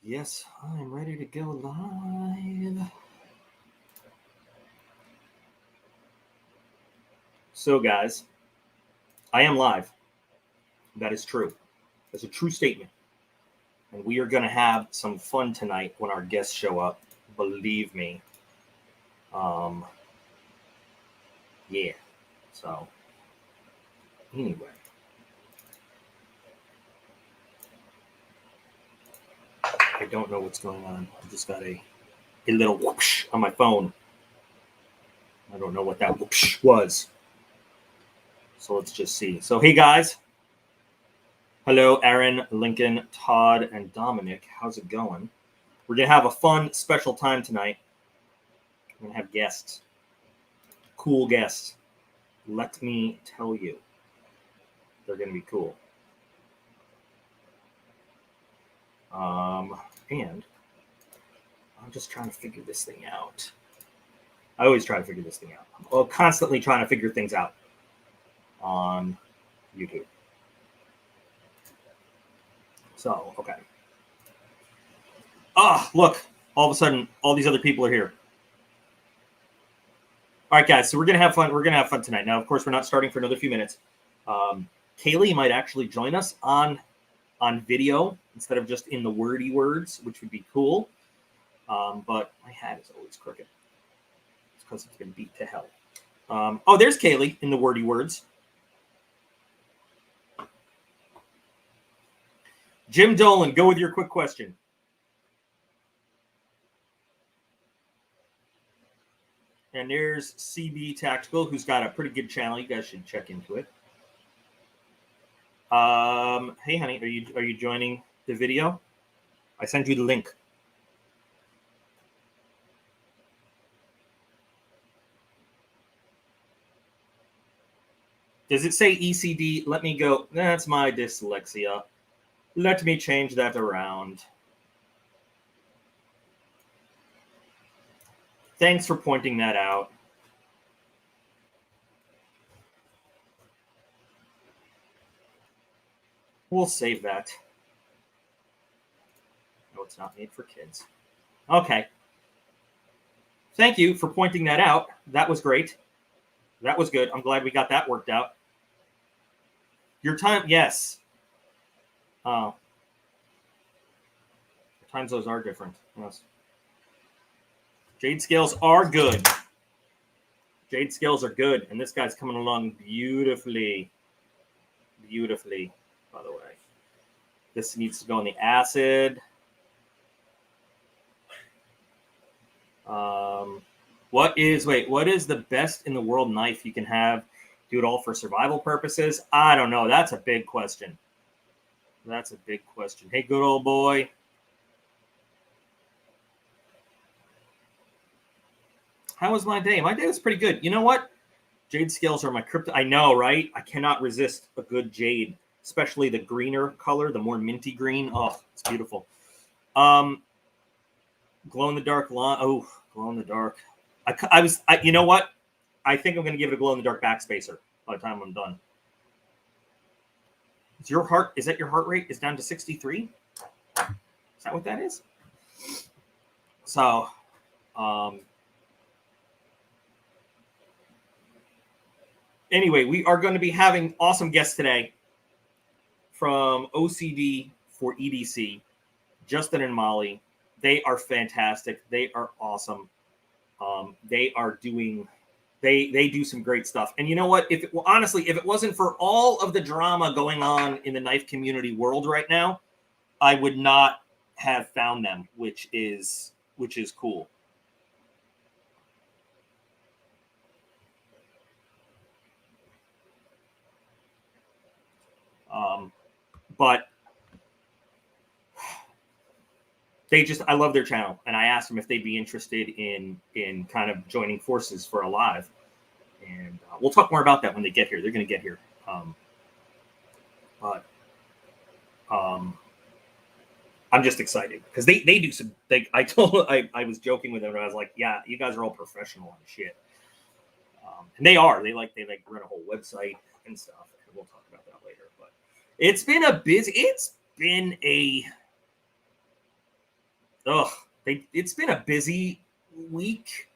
Yes, I'm ready to go live. So, guys, I am live. That is true. That's a true statement. And we are going to have some fun tonight when our guests show up. Believe me. Yeah. So, anyway. I don't know what's going on. I just got a little whoosh on my phone. I don't know what that whoosh was. So let's just see. So, hey guys. Hello, Aaron, Lincoln, Todd, and Dominic. How's it going? We're going to have a fun, special time tonight. We're going to have guests. Cool guests. Let me tell you. They're going to be cool. And I'm just trying to figure this thing out. I always try to figure this thing out. I'm constantly trying to figure things out on YouTube. So, okay. Look. All of a sudden, all these other people are here. All right, guys. So we're going to have fun. We're going to have fun tonight. Now, of course, we're not starting for another few minutes. Kaylee might actually join us on video instead of just in the wordy words, which would be cool. But my hat is always crooked. It's because it's been beat to hell. Oh, there's Kaylee in the wordy words. Jim Dolan, go with your quick question. And there's CB Tactical, who's got a pretty good channel. You guys should check into it. Hey, honey, are you joining the video? I sent you the link. Does it say ECD? Let me go. That's my dyslexia. Let me change that around. Thanks for pointing that out. We'll save that. No, it's not made for kids. Okay. Thank you for pointing that out. That was great. That was good. I'm glad we got that worked out. Your time, yes. Oh. Time zones are different. Yes. Jade scales are good. Jade scales are good. And this guy's coming along beautifully. Beautifully, by the way. This needs to go in the acid. What is the best in the world knife you can have? Do it all for survival purposes? I don't know. That's a big question. That's a big question. Hey, good old boy. How was my day? My day was pretty good. You know what? Jade scales are my crypto. I know, right? I cannot resist a good jade, especially the greener color, the more minty green. Oh, it's beautiful. Glow in the dark. Oh, glow in the dark. You know what? I think I'm going to give it a glow in the dark backspacer by the time I'm done. Is that your heart rate is down to 63? Is that what that is? So, anyway, we are going to be having awesome guests today from OCD4EDC, Justin and Molly. They are fantastic. They are awesome. They do some great stuff. And you know what? Honestly, if it wasn't for all of the drama going on in the knife community world right now, I would not have found them, which is cool. But I love their channel, and I asked them if they'd be interested in kind of joining forces for a live, and we'll talk more about that when they get here. They're going to get here, but I'm just excited because they do some. I was joking with them, and I was like, "Yeah, you guys are all professional and shit," and they are. They run a whole website and stuff, and we'll talk about that later. But it's been a It's been a busy week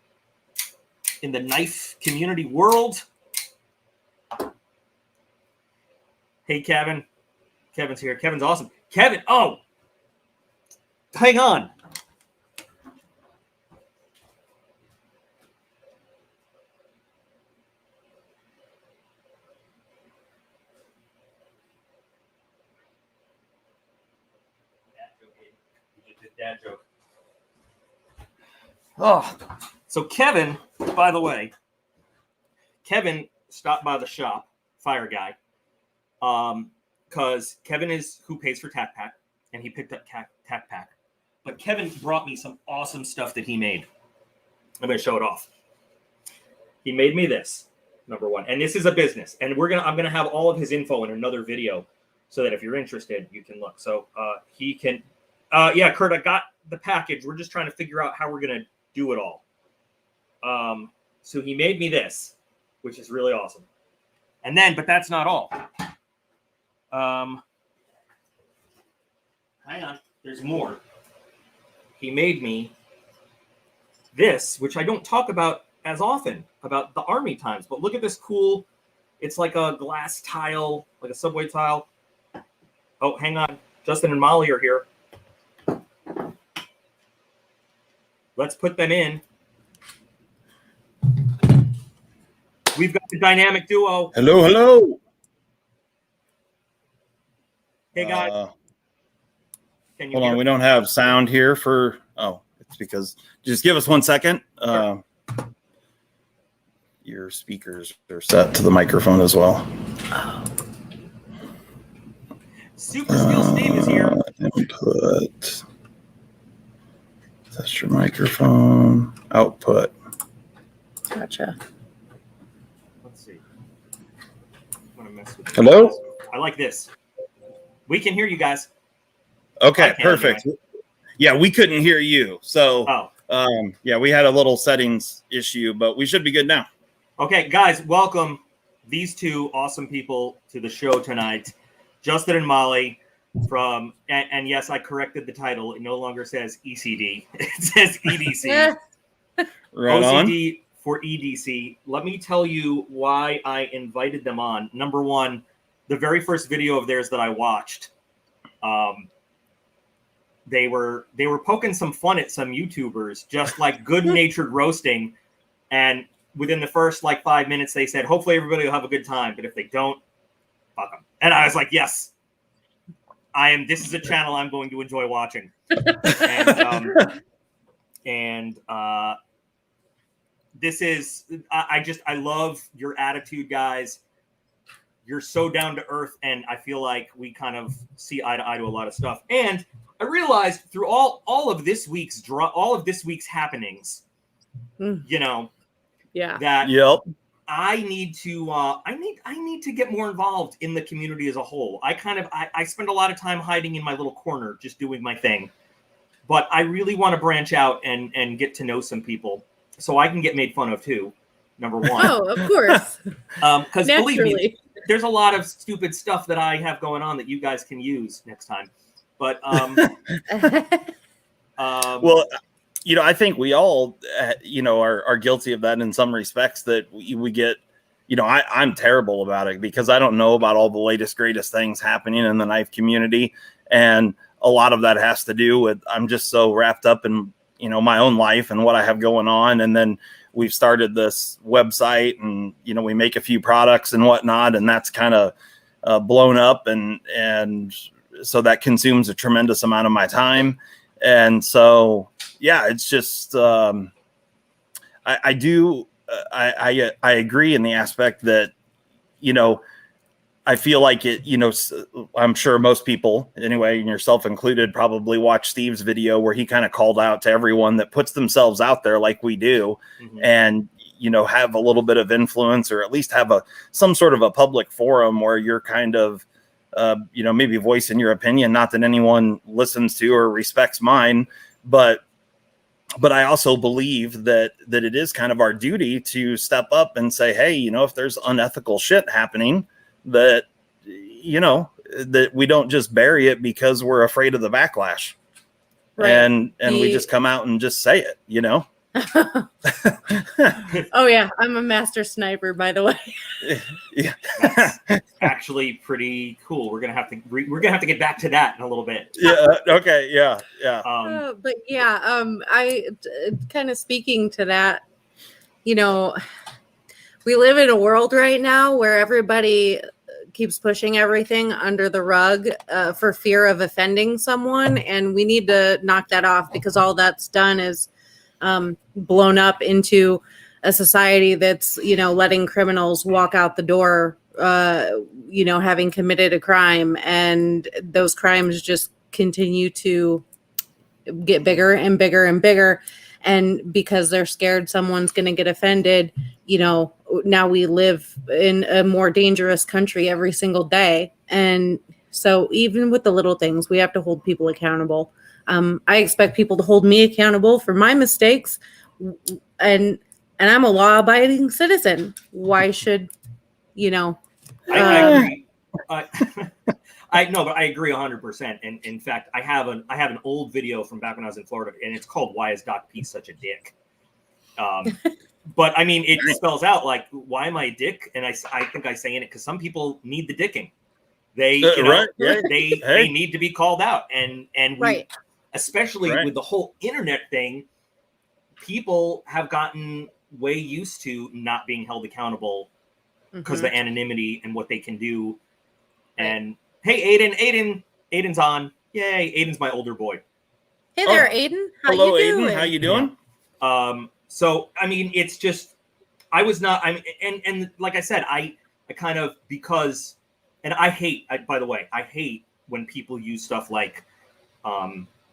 in the knife community world. Hey, Kevin. Kevin's here. Kevin's awesome. Kevin, hang on. Dad joke. So Kevin, by the way, Kevin stopped by the shop, Fire Guy, because Kevin is who pays for Tac Pack, and he picked up Tac Pack. But Kevin brought me some awesome stuff that he made. I'm going to show it off. He made me this, number one, and this is a business, and I'm gonna have all of his info in another video, so that if you're interested, you can look. So he can. Yeah, Kurt, I got the package. We're just trying to figure out how we're going to do it all. So he made me this, which is really awesome. And then, but that's not all. Hang on. There's more. He made me this, which I don't talk about as often, about the Army times. But look at this cool, it's like a glass tile, like a subway tile. Oh, hang on. Justin and Molly are here. Let's put them in. We've got the dynamic duo. Hello, hello. Hey, guys. Can you hold on, we don't have sound here for... Oh, it's because... Just give us 1 second. Sure. Your speakers are set to the microphone as well. Super Skill Steve is here. Input. That's your microphone. Output. Gotcha. Let's see. I'm gonna mess with Hello? I like this. We can hear you guys. Okay, perfect. Anyway. Yeah, we couldn't hear you. So, yeah, we had a little settings issue, but we should be good now. Okay, guys, welcome these two awesome people to the show tonight. Justin and Molly from, and yes, I corrected the title. It no longer says ECD. It says EDC. Right on. OCD4EDC. Let me tell you why I invited them on. Number one, the very first video of theirs that I watched, they were poking some fun at some YouTubers, just like good-natured roasting. And within the first 5 minutes, they said, hopefully everybody will have a good time. But if they don't, fuck them. And I was like, yes, this is a channel I'm going to enjoy watching. And this is, I love your attitude, guys. You're so down to earth. And I feel like we kind of see eye to eye to a lot of stuff. And I realized through all of this week's happenings, that I need to get more involved in the community as a whole. I spend a lot of time hiding in my little corner, just doing my thing, but I really want to branch out and get to know some people so I can get made fun of too. Number one. Oh, of course. Because believe me, there's a lot of stupid stuff that I have going on that you guys can use next time. But well, I think we all, are guilty of that in some respects, that we get, I'm terrible about it because I don't know about all the latest, greatest things happening in the knife community. And a lot of that has to do with, I'm just so wrapped up in, my own life and what I have going on. And then we've started this website and, we make a few products and whatnot, and that's kind of blown up. And so that consumes a tremendous amount of my time. And so, yeah, it's just, I agree in the aspect that, I feel like it, I'm sure most people anyway, and yourself included, probably watched Steve's video where he kind of called out to everyone that puts themselves out there like we do, and, have a little bit of influence, or at least have some sort of a public forum where you're kind of, maybe voicing your opinion. Not that anyone listens to or respects mine, but I also believe that it is kind of our duty to step up and say, hey, if there's unethical shit happening, that, that we don't just bury it because we're afraid of the backlash. Right. and we just come out and just say it, you know. Oh yeah, I'm a master sniper, by the way. Yeah. That's actually pretty cool. We're gonna have to get back to that in a little bit. Yeah. Okay. Yeah. Yeah. But yeah, I kind of speaking to that, you know, we live in a world right now where everybody keeps pushing everything under the rug for fear of offending someone, and we need to knock that off, because all that's done is blown up into a society that's, you know, letting criminals walk out the door, you know, having committed a crime, and those crimes just continue to get bigger and bigger and bigger. And because they're scared someone's going to get offended, you know, now we live in a more dangerous country every single day. And so even with the little things, we have to hold people accountable. I expect people to hold me accountable for my mistakes, and I'm a law-abiding citizen. Why should, you know? I agree. I know, but I agree 100%. And in fact, I have an old video from back when I was in Florida, and it's called "Why Is DocP Such a Dick?" But I mean, it spells out like, why am I a dick? And I think I say in it because some people need the dicking. They, you know, right. Yeah. they need to be called out, and we, Right. especially Right. with the whole internet thing, people have gotten way used to not being held accountable because of the anonymity and what they can do. And hey, Aiden's on. Yay, Aiden's my older boy. Hey there, Aiden. Hello, you Aiden. doing? How you doing? So I mean, it's just I was not. I mean, and like I said, I kind of because, and I hate. By the way, I hate when people use stuff like,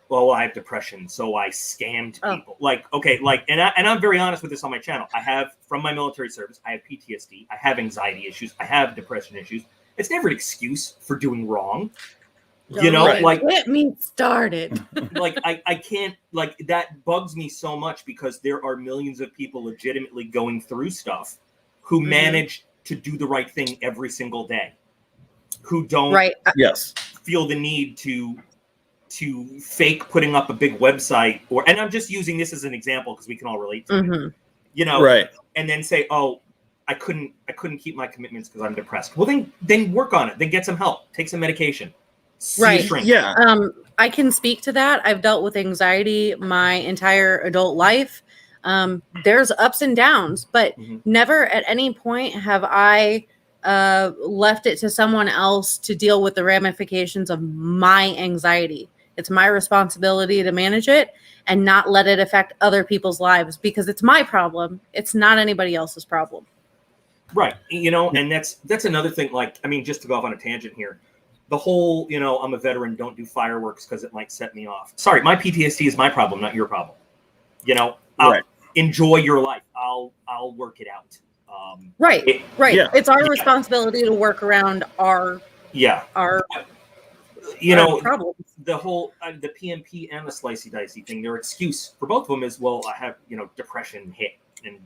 well, I have depression, so I scammed people. Like, okay, like, and I'm very honest with this on my channel. I have, from my military service, I have PTSD. I have anxiety issues. I have depression issues. It's never an excuse for doing wrong. You know, Don't like, get me started. like I can't, like, that bugs me so much because there are millions of people legitimately going through stuff who manage to do the right thing every single day, who don't feel the need to fake putting up a big website, or, and I'm just using this as an example because we can all relate to it, you know, and then say, oh, I couldn't keep my commitments because I'm depressed. Well, then work on it. Then get some help. Take some medication. Shrink. Yeah. I can speak to that. I've dealt with anxiety my entire adult life. There's ups and downs, but never at any point have I left it to someone else to deal with the ramifications of my anxiety. It's my responsibility to manage it and not let it affect other people's lives, because it's my problem. It's not anybody else's problem. Right. You know, and that's another thing. Like, I mean, just to go off on a tangent here, the whole, you know, I'm a veteran, don't do fireworks because it might set me off. Sorry, my PTSD is my problem, not your problem. You know, enjoy your life. I'll work it out. Right. Yeah. It's our responsibility to work around our you know, problems. The whole the PMP and the slicey dicey thing, their excuse for both of them is, well, I have, you know, depression hit, and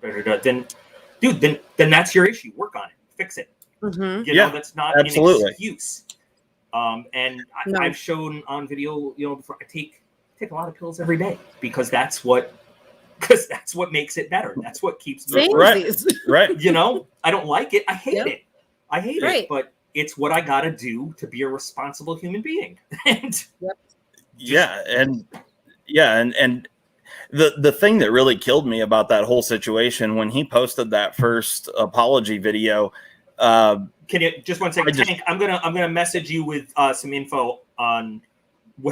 then dude, then that's your issue. Work on it, fix it. You know, that's not an excuse. And I've shown on video, you know, before, I take a lot of pills every day because that's what makes it better. That's what keeps me right. You know, I don't like it. I hate it. I hate it, but it's what I got to do to be a responsible human being. And and the thing that really killed me about that whole situation when he posted that first apology video. Can you just 1 second, Tank? I'm gonna message you with some info on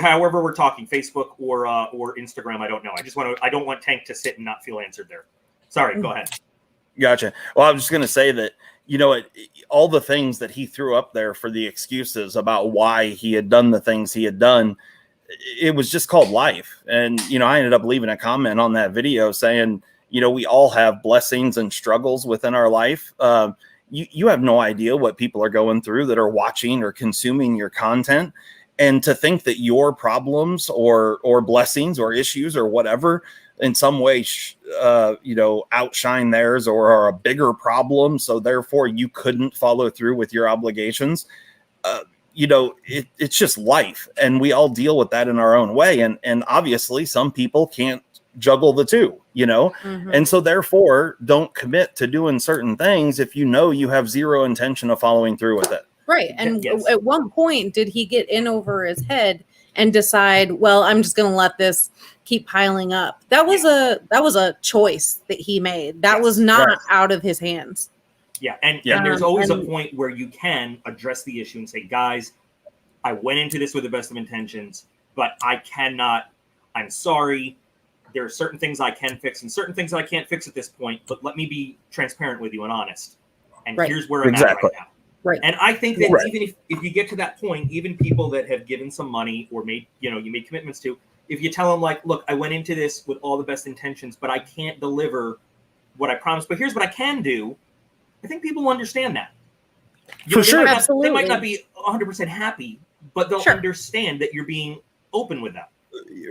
however we're talking, Facebook or Instagram. I don't know. I don't want Tank to sit and not feel answered there. Sorry, go ahead. Gotcha. Well, I was just gonna say that, you know, all the things that he threw up there for the excuses about why he had done the things he had done, it was just called life. And, you know, I ended up leaving a comment on that video saying, you know, we all have blessings and struggles within our life. You have no idea what people are going through that are watching or consuming your content. And to think that your problems or blessings or issues or whatever in some way, you know, outshine theirs or are a bigger problem, so therefore you couldn't follow through with your obligations. it's just life, and we all deal with that in our own way. And obviously some people can't juggle the two, and so therefore don't commit to doing certain things if you have zero intention of following through with it. Right. And Yes. at one point, did he get in over his head and decide, well, I'm just going to let this keep piling up? That was a choice that he made. That was not out of his hands. Yeah. And there's always a point where you can address the issue and say, guys, I went into this with the best of intentions, but I'm sorry. There are certain things I can fix and certain things I can't fix at this point, but let me be transparent with you and honest. And here's where I'm at right now. Right. And I think that even if you get to that point, even people that have given some money or you made commitments to, if you tell them like, look, I went into this with all the best intentions, but I can't deliver what I promised, but here's what I can do. I think people will understand that. For sure. Absolutely. They might not be 100% happy, but they'll understand that you're being open with them.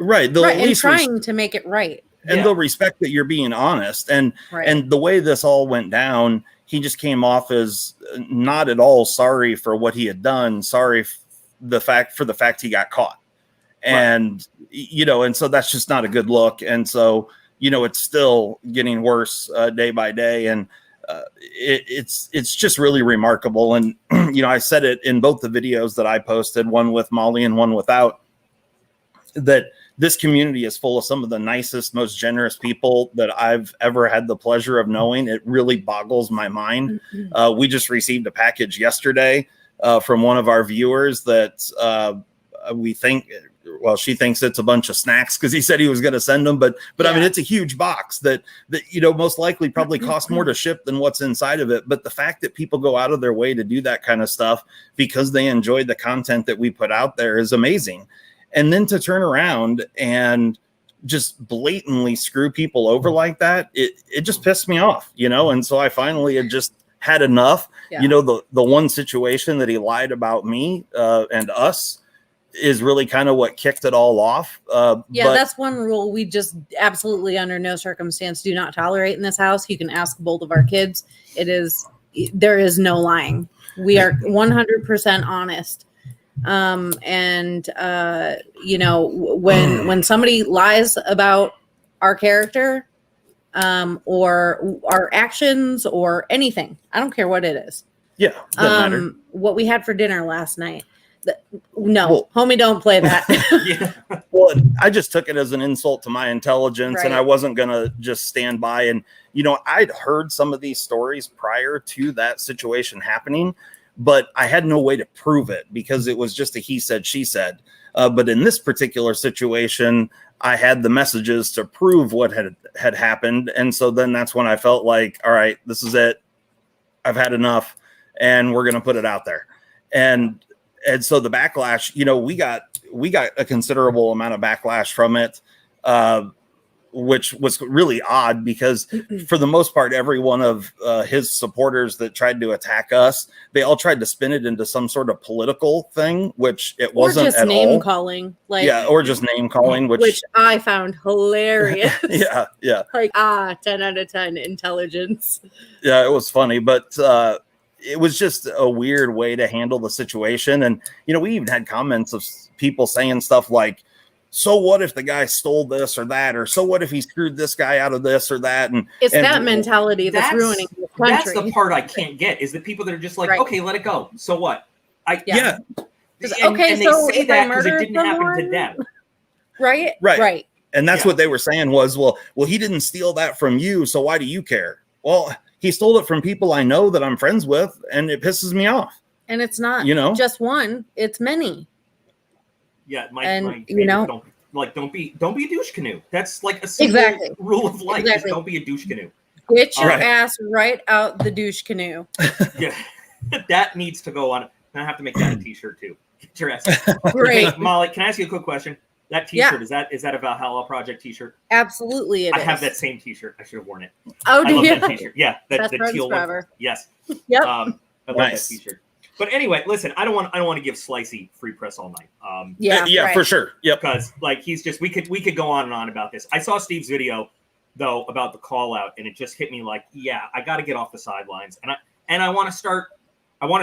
Right. They'll at least trying to make it right. And they'll respect that you're being honest. And the way this all went down, he just came off as not at all sorry for what he had done. Sorry for the fact he got caught. And, and so that's just not a good look. And so, it's still getting worse day by day. And it's just really remarkable. And, I said it in both the videos that I posted, one with Molly and one without, that this community is full of some of the nicest, most generous people that I've ever had the pleasure of knowing. It really boggles my mind. We just received a package yesterday from one of our viewers that she thinks it's a bunch of snacks because he said he was going to send them. But I mean, it's a huge box that most likely probably costs more to ship than what's inside of it. But the fact that people go out of their way to do that kind of stuff because they enjoyed the content that we put out there is amazing. And then to turn around and just blatantly screw people over like that, it just pissed me off, And so I finally had just had enough. The one situation that he lied about me and us is really kind of what kicked it all off. That's one rule we just absolutely under no circumstance do not tolerate in this house. You can ask both of our kids. There is no lying. We are 100% honest. When somebody lies about our character, or our actions or anything, I don't care what it is. Yeah. Matter. What we had for dinner last night. Homie, don't play that. Well, I just took it as an insult to my intelligence, and I wasn't going to just stand by. And, I'd heard some of these stories prior to that situation happening, but I had no way to prove it because it was just a he said, she said. But in this particular situation, I had the messages to prove what had happened. And so then that's when I felt like, all right, this is it. I've had enough, and we're going to put it out there. And so the backlash, we got a considerable amount of backlash from it, which was really odd because for the most part, every one of his supporters that tried to attack us, they all tried to spin it into some sort of political thing, which it wasn't at all. Or just name calling. Or just name calling, which I found hilarious. Yeah. 10 out of 10 intelligence. Yeah, it was funny, but it was just a weird way to handle the situation. And, we even had comments of people saying stuff like, so what if the guy stole this or that, or so what if he screwed this guy out of this or that? And it's that mentality that's ruining the country. That's the part I can't get, is the people that are just like, okay, let it go. So what? And they say that because it didn't happen to them. Right. And that's what they were saying was, well, he didn't steal that from you, so why do you care? Well, he stole it from people I know that I'm friends with, and it pisses me off. And it's not just one, it's many. Yeah, my don't be a douche canoe. That's like a simple rule of life. Just don't be a douche canoe. Get your ass right out the douche canoe. Yeah, that needs to go on. And I have to make that a t-shirt too. Get your ass. Great. Hey, Molly, can I ask you a quick question? That t-shirt, is that a Valhalla Project t-shirt? Absolutely, I have that same t-shirt. I should have worn it. Oh, do you? That t-shirt. Yeah, the teal one. Yes. Yep. I love that t-shirt. But anyway, listen, I don't want to give Slicey free press all night. For sure. Yep. Because he's just we could go on and on about this. I saw Steve's video though about the call out, and it just hit me like, I got to get off the sidelines, and I want to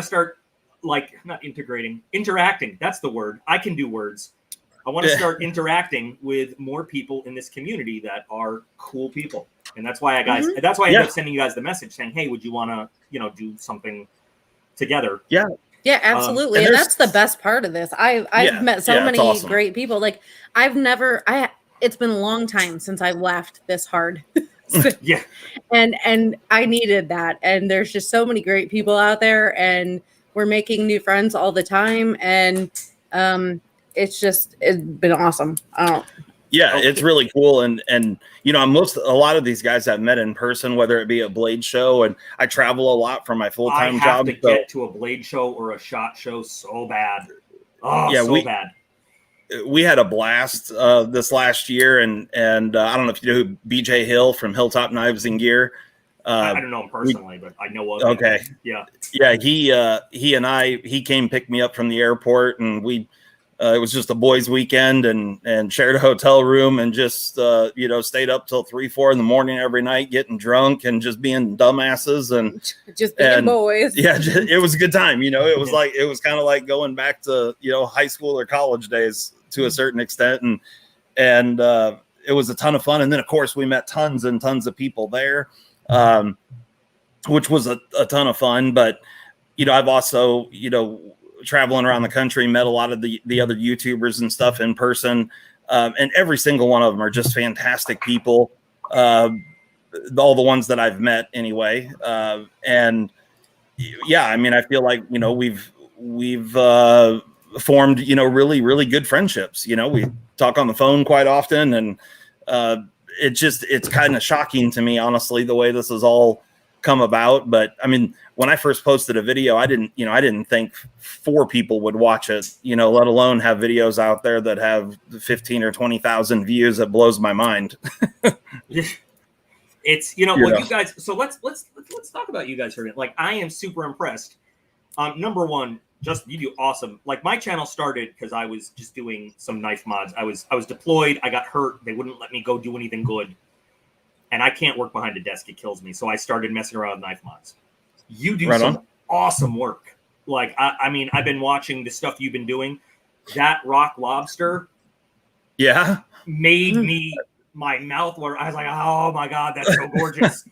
start like not integrating, interacting. That's the word. I can do words. I want to start interacting with more people in this community that are cool people. And that's why that's why I ended up sending you guys the message saying, hey, would you want to, do something together? Yeah. Yeah, absolutely. And that's the best part of this. I've met so many great people. Like it's been a long time since I laughed this hard. Yeah. And I needed that. And there's just so many great people out there, and we're making new friends all the time. And it's been awesome. It's really cool. And a lot of these guys I've met in person, whether it be a Blade show, and I travel a lot for my full-time job. I have to get to a Blade show or a SHOT show so bad. Bad. We had a blast this last year, and I don't know if you know who BJ Hill from Hilltop Knives and Gear. I don't know him personally, but I know of him. Okay. Yeah. Yeah. He came pick me up from the airport, and we. It was just a boys' weekend, and shared a hotel room, and just stayed up till 3-4 in the morning every night, getting drunk and just being dumbasses and just being boys. Yeah, it was a good time. It was kind of like going back to high school or college days to a certain extent, and it was a ton of fun. And then of course we met tons and tons of people there, which was a ton of fun. But I've also traveling around the country, met a lot of the other YouTubers and stuff in person. And every single one of them are just fantastic people. All the ones that I've met anyway. I feel like, we've formed, really, really good friendships. We talk on the phone quite often, and it's kind of shocking to me, honestly, the way this has all come about. But I mean, when I first posted a video, I didn't think 4 people would watch it, let alone have videos out there that have 15 or 20,000 views. That blows my mind. It's, well, you guys, so let's talk about you guys for a minute. Like, I am super impressed. Number one, Justin, you do awesome. Like, my channel started because I was just doing some knife mods. I was deployed. I got hurt. They wouldn't let me go do anything good. And I can't work behind a desk. It kills me. So I started messing around with knife mods. You do some awesome work. Like, I mean, I've been watching the stuff you've been doing. That rock lobster made me, my mouth water. I was like, oh my God, that's so gorgeous.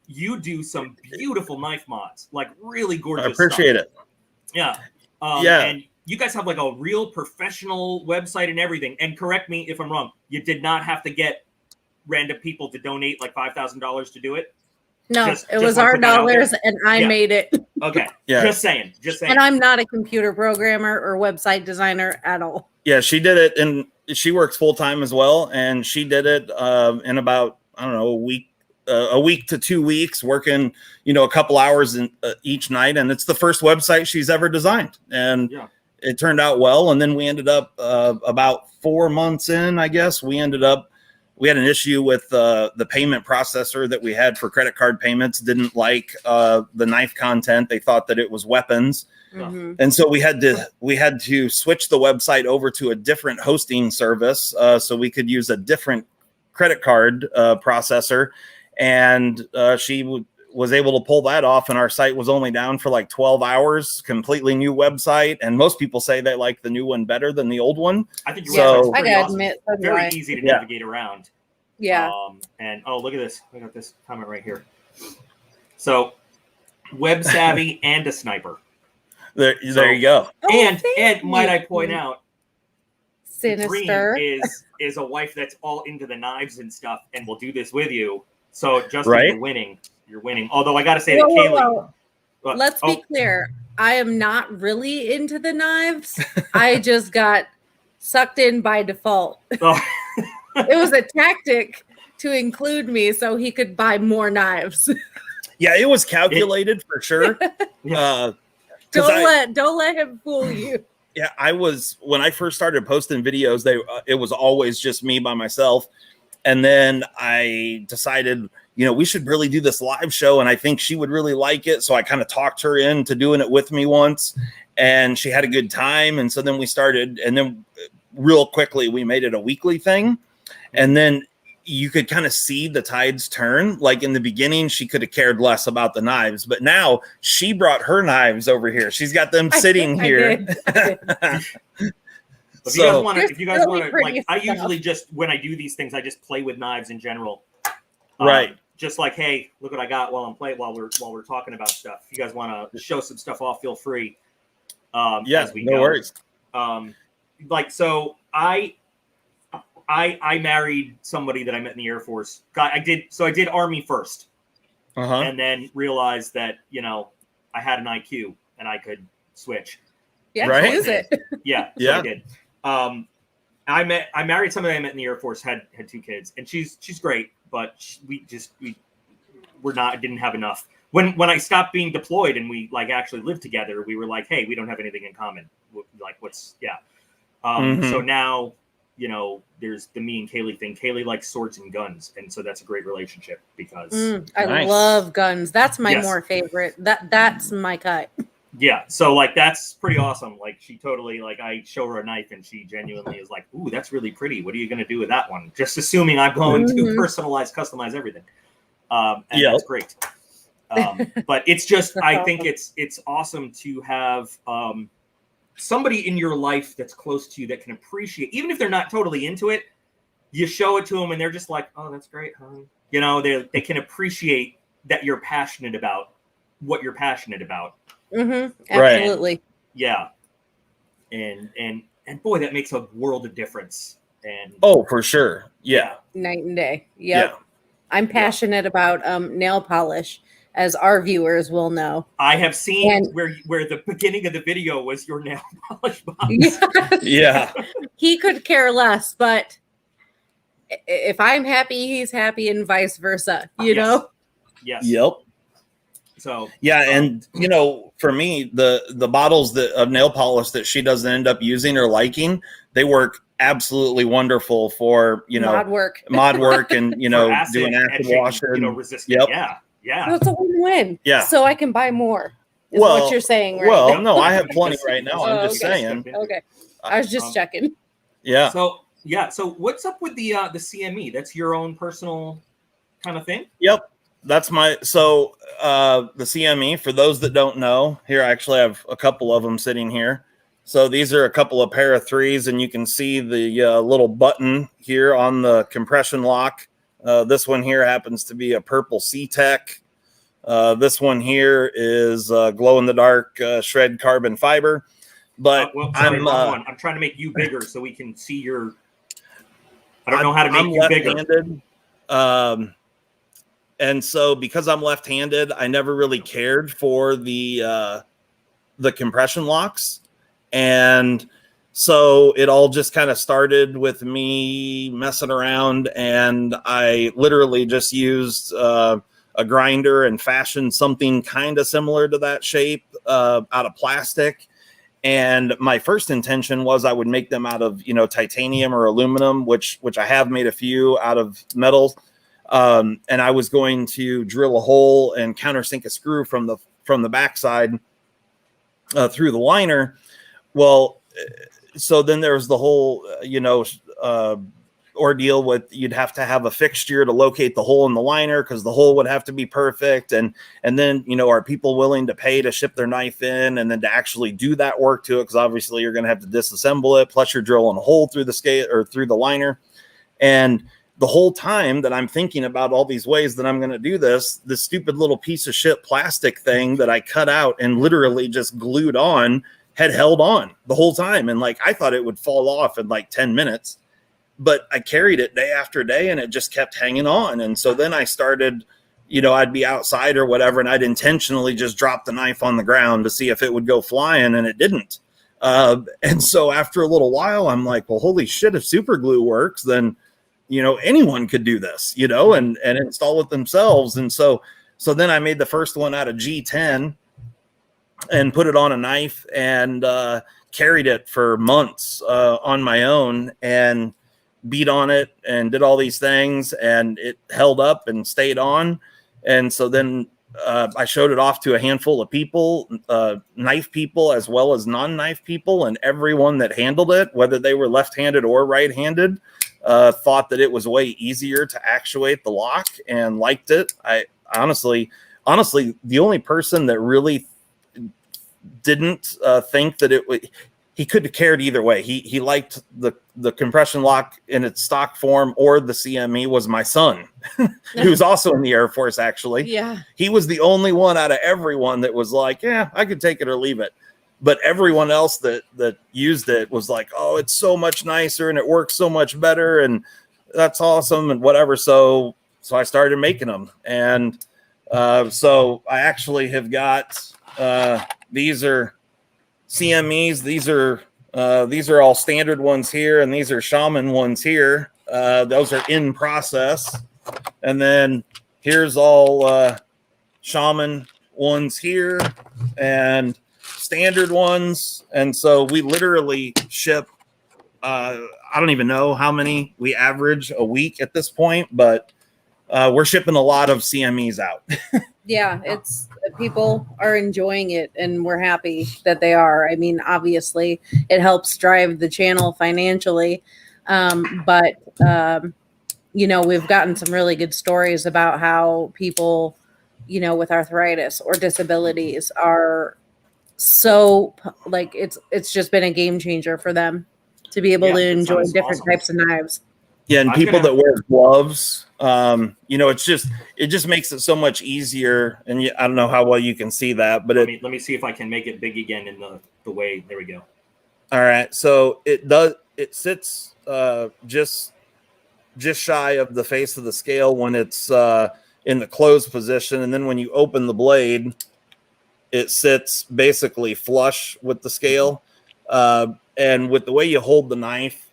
You do some beautiful knife mods, like really gorgeous. I appreciate it. Yeah. And you guys have like a real professional website and everything. And correct me if I'm wrong. You did not have to get random people to donate like $5,000 to do it. No, it was our dollars, and I made it. Okay. Yeah. Just saying. And I'm not a computer programmer or website designer at all. Yeah, she did it, and she works full time as well. And she did it in about, I don't know, a week to 2 weeks, working, a couple hours each night. And it's the first website she's ever designed, and it turned out well. And then we ended up about 4 months in, I guess, we had an issue with the payment processor that we had for credit card payments. Didn't like the knife content. They thought that it was weapons. Mm-hmm. And so we had to switch the website over to a different hosting service so we could use a different credit card processor. And she was able to pull that off, and our site was only down for like 12 hours, completely new website. And most people say they like the new one better than the old one. I think so. I gotta admit, very easy to navigate around. Yeah. And look at this. I got this comment right here. So, web savvy and a sniper. There you go. And might I point out, Sinister is a wife that's all into the knives and stuff, and will do this with you. So, Justin, you're winning. You're winning. Although I got to say that Kaylee. Let's be clear. I am not really into the knives. I just got sucked in by default. It was a tactic to include me so he could buy more knives. Yeah, it was calculated for sure. Don't let him fool you. Yeah, when I first started posting videos, it was always just me by myself. And then I decided, we should really do this live show, and I think she would really like it. So I kind of talked her into doing it with me once, and she had a good time. And so then we started, and then real quickly we made it a weekly thing. And then you could kind of see the tides turn. Like in the beginning, she could have cared less about the knives, but now she brought her knives over here. She's got them sitting here. If you guys want to, really like, I usually just, when I do these things, I just play with knives in general. Right. Just like, hey, look what I got while we're talking about stuff. If you guys want to show some stuff off, feel free. As we no go. worries. Like, so I married somebody that I met in the Air Force. I did Army first, and then realized that, you know, I had an IQ and I could switch. Yeah, right? use it. Yeah, so yeah. I did. I married somebody I met in the Air Force, had 2 kids, and she's great, but we didn't have enough. When I stopped being deployed and we like actually lived together, we were like, hey, we don't have anything in common. Like, so now, you know, there's the me and Kaylee thing. Kaylee likes swords and guns, and so that's a great relationship because I love guns. That's my more favorite. That's my cut. Yeah, so like that's pretty awesome. Like she totally, like, I show her a knife and she genuinely is like, "Ooh, that's really pretty. What are you going to do with that one?" Just assuming I'm going to personalize, customize everything, and that's great. But it's just, I think it's awesome to have somebody in your life that's close to you that can appreciate, even if they're not totally into it. You show it to them and they're just like, "Oh, that's great, honey." You know, they can appreciate that you're passionate about what you're passionate about. Absolutely. Right. Yeah. And boy, that makes a world of difference. And for sure. Yeah. Night and day. Yep. Yeah. I'm passionate about nail polish, as our viewers will know. I have seen where the beginning of the video was your nail polish box. Yes. Yeah. He could care less, but if I'm happy, he's happy, and vice versa. You know? Yes. Yep. So and you know, for me, the bottles of nail polish that she doesn't end up using or liking, they work absolutely wonderful for, you know, mod work and, you know, doing acid wash, you know, resistant. Yeah. So it's a win-win. Yeah. So I can buy more. Is what you're saying, right? Well, no, I have plenty right now. I'm just saying. Okay. I was just checking. Yeah. So what's up with the CME? That's your own personal kind of thing? Yep. That's the CME, for those that don't know, here I actually have a couple of them sitting here. So these are a couple of pair of 3s, and you can see the little button here on the compression lock. This one here happens to be a purple C-Tech. This one here is glow in the dark shred carbon fiber. But I'm trying to make you bigger so we can see your. I don't know how to make you bigger. And so because I'm left-handed, I never really cared for the compression locks. And so it all just kind of started with me messing around, and I literally just used a grinder and fashioned something kind of similar to that shape out of plastic. And my first intention was I would make them out of, you know, titanium or aluminum, which I have made a few out of metal. And I was going to drill a hole and countersink a screw from the backside through the liner. Well, so then there was the whole, ordeal with, you'd have to have a fixture to locate the hole in the liner because the hole would have to be perfect. And then, you know, are people willing to pay to ship their knife in and then to actually do that work to it? Because obviously you're going to have to disassemble it. Plus you're drilling a hole through the scale or through the liner. And the whole time that I'm thinking about all these ways that I'm going to do this stupid little piece of shit plastic thing that I cut out and literally just glued on had held on the whole time. And like, I thought it would fall off in like 10 minutes, but I carried it day after day and it just kept hanging on. And so then I started, you know, I'd be outside or whatever, and I'd intentionally just drop the knife on the ground to see if it would go flying, and it didn't. And so after a little while, I'm like, well, holy shit, if super glue works, then, you know, anyone could do this, you know, and install it themselves. And so then I made the first one out of G10 and put it on a knife and carried it for months on my own and beat on it and did all these things, and it held up and stayed on. And so then I showed it off to a handful of people, knife people as well as non-knife people, and everyone that handled it, whether they were left-handed or right-handed, thought that it was way easier to actuate the lock and liked it. I honestly, the only person that really didn't think that it would, he couldn't have cared either way. He liked the compression lock in its stock form or the CME was my son, who's also in the Air Force, actually. Yeah. He was the only one out of everyone that was like, yeah, I could take it or leave it. But everyone else that used it was like, oh, it's so much nicer and it works so much better and that's awesome and whatever. So I started making them. And so I actually have got, these are CMEs. These are all standard ones here, and these are Shaman ones here. Those are in process. And then here's all Shaman ones here and standard ones. And so we literally ship, I don't even know how many we average a week at this point, but we're shipping a lot of CMEs out. Yeah, it's people are enjoying it and we're happy that they are. I mean, obviously it helps drive the channel financially. But you know, we've gotten some really good stories about how people, you know, with arthritis or disabilities are so like it's just been a game changer for them to be able to enjoy different types of knives. Yeah, and people that wear gloves, you know, it just makes it so much easier. And I don't know how well you can see that, but let me see if I can make it big again in the way. There we go. All right, so it sits just shy of the face of the scale when it's in the closed position, and then when you open the blade, it sits basically flush with the scale. And with the way you hold the knife,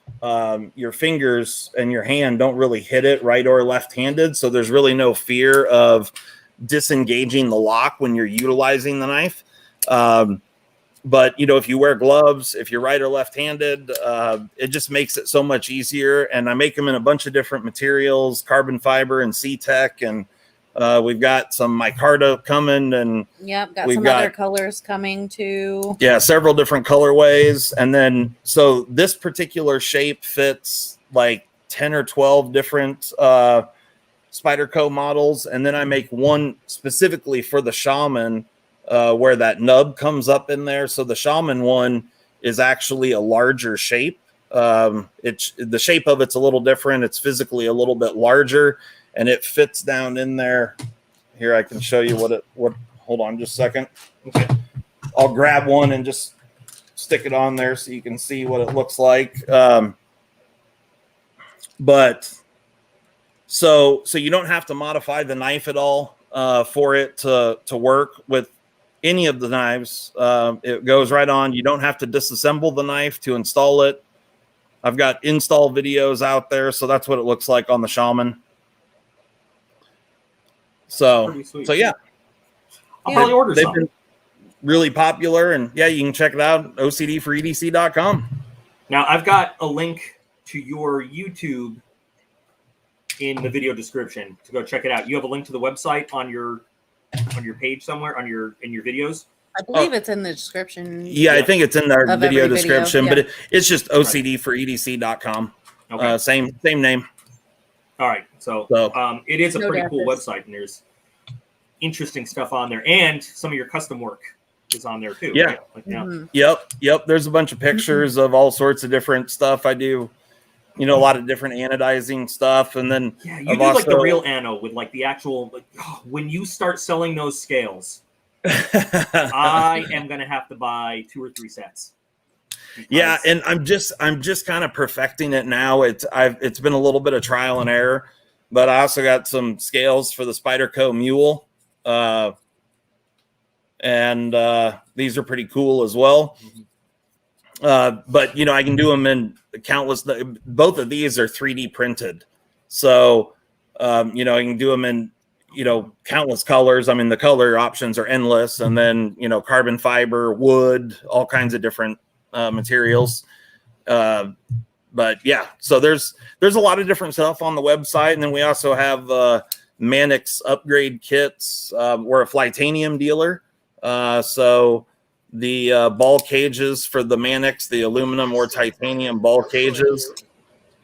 your fingers and your hand don't really hit it right or left-handed. So there's really no fear of disengaging the lock when you're utilizing the knife. But, you know, if you wear gloves, if you're right or left-handed, it just makes it so much easier. And I make them in a bunch of different materials, carbon fiber and C-Tech. And we've got some micarta coming, and got some other colors coming too. Yeah, several different colorways. And then so this particular shape fits like 10 or 12 different Spyderco models, and then I make one specifically for the Shaman where that nub comes up in there. So the Shaman one is actually a larger shape. It's the shape of it's a little different. It's physically a little bit larger. And it fits down in there. Here, I can show you what, hold on just a second. Okay. I'll grab one and just stick it on there so you can see what it looks like. But so you don't have to modify the knife at all for it to work with any of the knives. It goes right on. You don't have to disassemble the knife to install it. I've got install videos out there. So that's what it looks like on the Shaman. So yeah, I'll probably order some. They've been really popular, and yeah, you can check it out, OCD4EDC.com. Now I've got a link to your YouTube in the video description to go check it out. You have a link to the website on your page somewhere in your videos. I believe it's in the description. Yeah, I think it's in our video description, yeah. But it's just OCD4EDC.com. Okay. Same name. All right, so it is a pretty cool website, and there's interesting stuff on there, and some of your custom work is on there too. Yeah. Right? Like, Yep. There's a bunch of pictures of all sorts of different stuff. I do, you know, a lot of different anodizing stuff, and then you do like the real ano with like the actual. Like, when you start selling those scales, I am gonna have to buy 2 or 3 sets. Yeah, and I'm just kind of perfecting it now. It's been a little bit of trial and error, but I also got some scales for the Spyderco Mule, and these are pretty cool as well. But you know, I can do them in countless. Both of these are 3D printed, so you know, I can do them in countless colors. I mean, the color options are endless, and then carbon fiber, wood, all kinds of different materials. But yeah, so there's a lot of different stuff on the website, and then we also have Mannix upgrade kits. We're a Flytanium dealer, so the ball cages for the Mannix, the aluminum or titanium ball cages,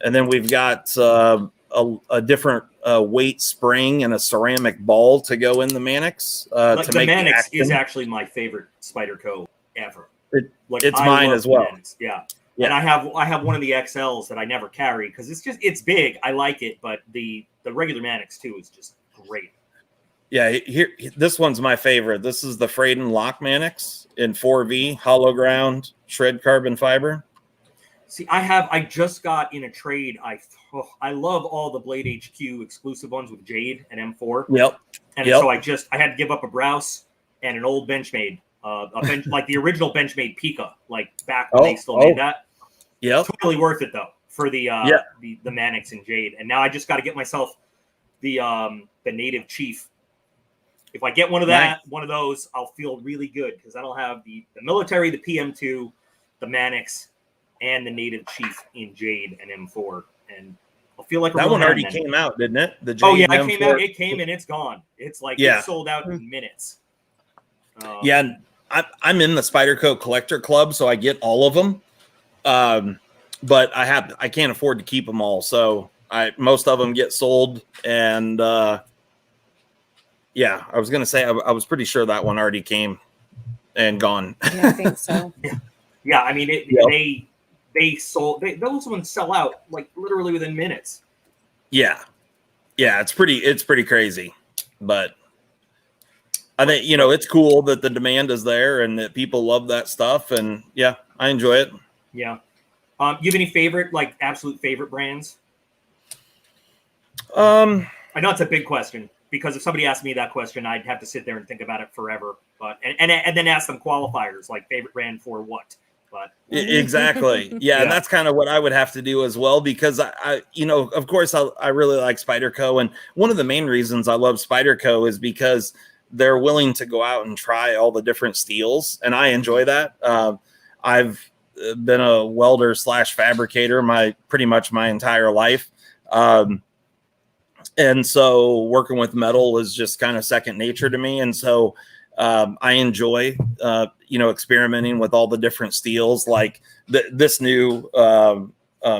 And then we've got a different weight spring and a ceramic ball to go in the Mannix. Like to the make Mannix the is action. actually my favorite Spyderco ever. It's I mine love as well. the Mannix, yeah. Yeah. And I have one of the XLs that I never carry because it's big. I like it, but the regular Mannix too is just great. Yeah, here this one's my favorite. This is the Freyden Lock Mannix in 4V hollow ground shred carbon fiber. See, I just got in a trade. I love all the Blade HQ exclusive ones with Jade and M4. Yep. And so I had to give up a Browse and an old Benchmade, like the original Benchmade Pika, like back when they still made that. Yep. Totally worth it though for the Mannix and Jade. And now I just got to get myself the Native Chief. If I get one of those, I'll feel really good because that'll have the military, the PM2, the Mannix, and the Native Chief in Jade and M4, and I'll feel like that one already came out, didn't it? The Jade it came and it's gone. It's like it's sold out in minutes. And I'm in the Spyderco Collector Club, so I get all of them. But I can't afford to keep them all, so most of them get sold. And I was gonna say I was pretty sure that one already came and gone. Yeah, I think so. Yeah, I mean they sold. Those ones sell out like literally within minutes. Yeah, it's pretty crazy, but I think it's cool that the demand is there and that people love that stuff, and I enjoy it. Yeah. You have any absolute favorite brands? I know it's a big question because if somebody asked me that question, I'd have to sit there and think about it forever. But and then ask them qualifiers like favorite brand for what. But exactly, and that's kind of what I would have to do as well because I of course I really like Spyderco, and one of the main reasons I love Spyderco is because they're willing to go out and try all the different steels, and I enjoy that. I've been a welder / fabricator pretty much my entire life. And so working with metal is just kind of second nature to me. And so I enjoy, experimenting with all the different steels. Like this new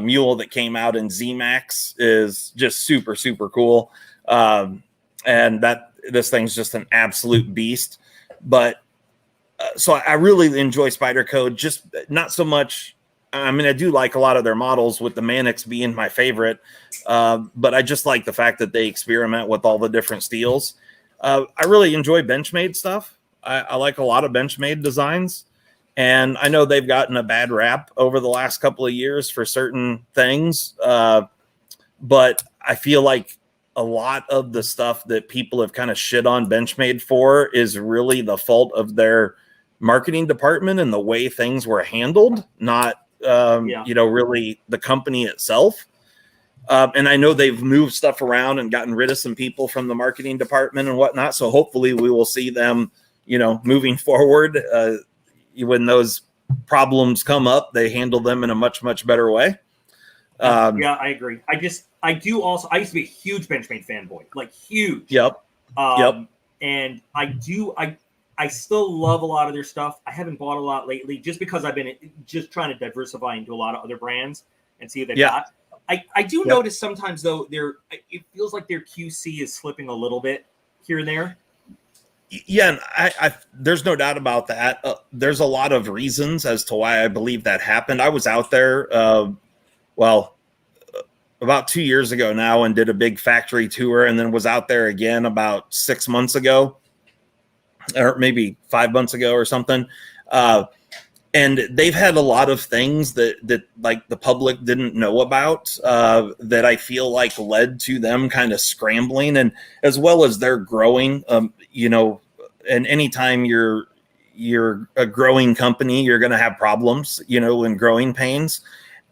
mule that came out in Z-Max is just super, super cool. And this thing's just an absolute beast. But so I really enjoy Spyderco, just not so much. I mean, I do like a lot of their models, with the Mannix being my favorite. But I just like the fact that they experiment with all the different steels. I really enjoy Benchmade stuff. I like a lot of Benchmade designs. And I know they've gotten a bad rap over the last couple of years for certain things. But I feel like a lot of the stuff that people have kind of shit on Benchmade for is really the fault of their marketing department and the way things were handled, not really the company itself. And I know they've moved stuff around and gotten rid of some people from the marketing department and whatnot. So hopefully we will see them, moving forward. When those problems come up, they handle them in a much, much better way. I agree. I used to be a huge Benchmade fanboy, like huge. Yep. And I still love a lot of their stuff. I haven't bought a lot lately just because I've been just trying to diversify into a lot of other brands and see what they've got. I do notice sometimes though it feels like their QC is slipping a little bit here and there. Yeah, and there's no doubt about that. There's a lot of reasons as to why I believe that happened. I was out there, about 2 years ago now, and did a big factory tour, and then was out there again about 6 months ago, or maybe 5 months ago or something. And they've had a lot of things that like the public didn't know about, that I feel like led to them kind of scrambling, and as well as they're growing, and anytime you're a growing company, you're going to have problems, and growing pains.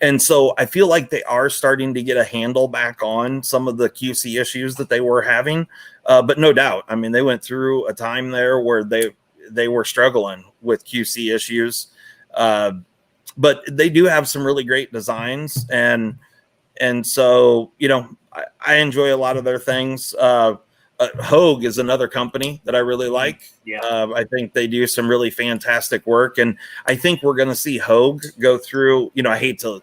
And so I feel like they are starting to get a handle back on some of the QC issues that they were having. But no doubt, I mean, they went through a time there where they were struggling with QC issues. But they do have some really great designs, and so I enjoy a lot of their things. Hogue is another company that I really like. I think they do some really fantastic work, and I think we're going to see Hogue go through. I hate to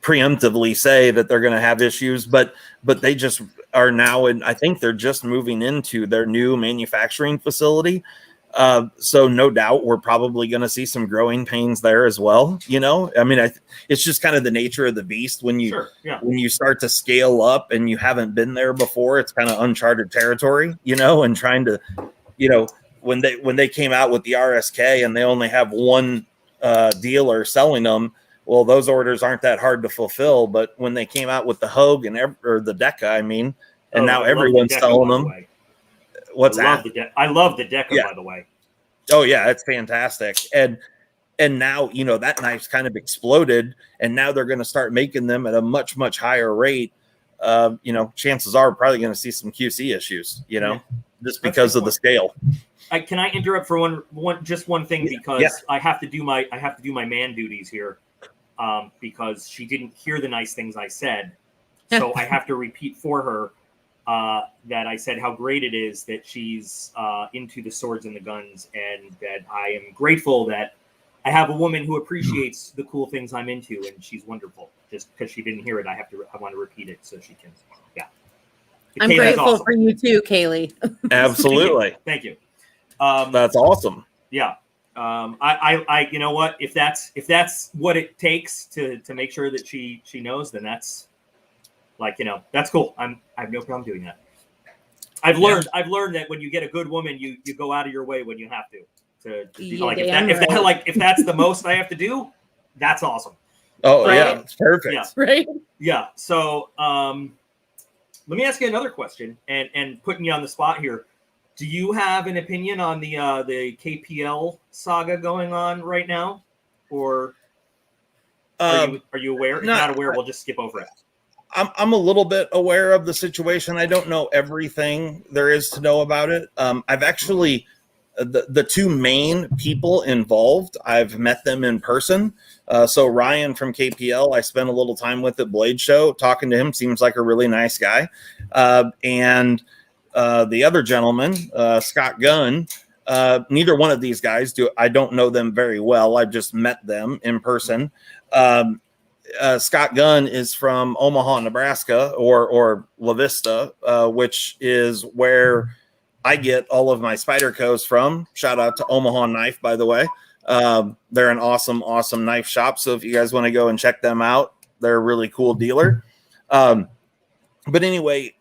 preemptively say that they're going to have issues, but they just are now, and I think they're just moving into their new manufacturing facility. So no doubt we're probably going to see some growing pains there as well. You know, I mean, it's just kind of the nature of the beast when you Sure, yeah. when you start to scale up and you haven't been there before. It's kind of uncharted territory, you know, and trying to, you know, when they came out with the RSK and they only have one dealer selling them. Well, those orders aren't that hard to fulfill. But when they came out with the Hogue or the Deca, I mean, and now I love the everyone's Deca, selling by the them. way. What's I that? love the Deca, Yeah. by the way. Oh yeah, it's fantastic. And now, you know, that knife's kind of exploded, and now they're going to start making them at a much, much higher rate. You know, chances are we're probably going to see some QC issues, you know, just because of the scale. Can I interrupt for one thing, because I have to do my man duties here, because she didn't hear the nice things I said. So I have to repeat for her that I said how great it is that she's into the swords and the guns, and that I am grateful that I have a woman who appreciates the cool things I'm into, and she's wonderful. Just because she didn't hear it, I want to repeat it so she can. Yeah, I'm Kay, grateful awesome. for you too, Kaylee. Absolutely. Thank you. That's awesome. Yeah. I you know what, if that's what it takes to make sure that she knows, then that's, like, you know, that's cool. I have no problem doing that. I've learned that when you get a good woman, you go out of your way when you have to do, like, if that's the most I have to do, that's awesome. Oh Right. yeah, it's perfect. Yeah. Right. Yeah. So let me ask you another question, and putting you on the spot here. Do you have an opinion on the KPL saga going on right now, or are you aware? If not aware, we'll just skip over it. I'm a little bit aware of the situation. I don't know everything there is to know about it. I've actually the two main people involved, I've met them in person. So Ryan from KPL, I spent a little time with at Blade Show talking to him. Seems like a really nice guy. And the other gentleman, Scott Gunn, neither one of these guys I don't know them very well. I've just met them in person. Scott Gunn is from Omaha, Nebraska, or La Vista, which is where I get all of my Spydercos from. Shout out to Omaha Knife, by the way. They're an awesome, awesome knife shop. So if you guys want to go and check them out, they're a really cool dealer. But anyway,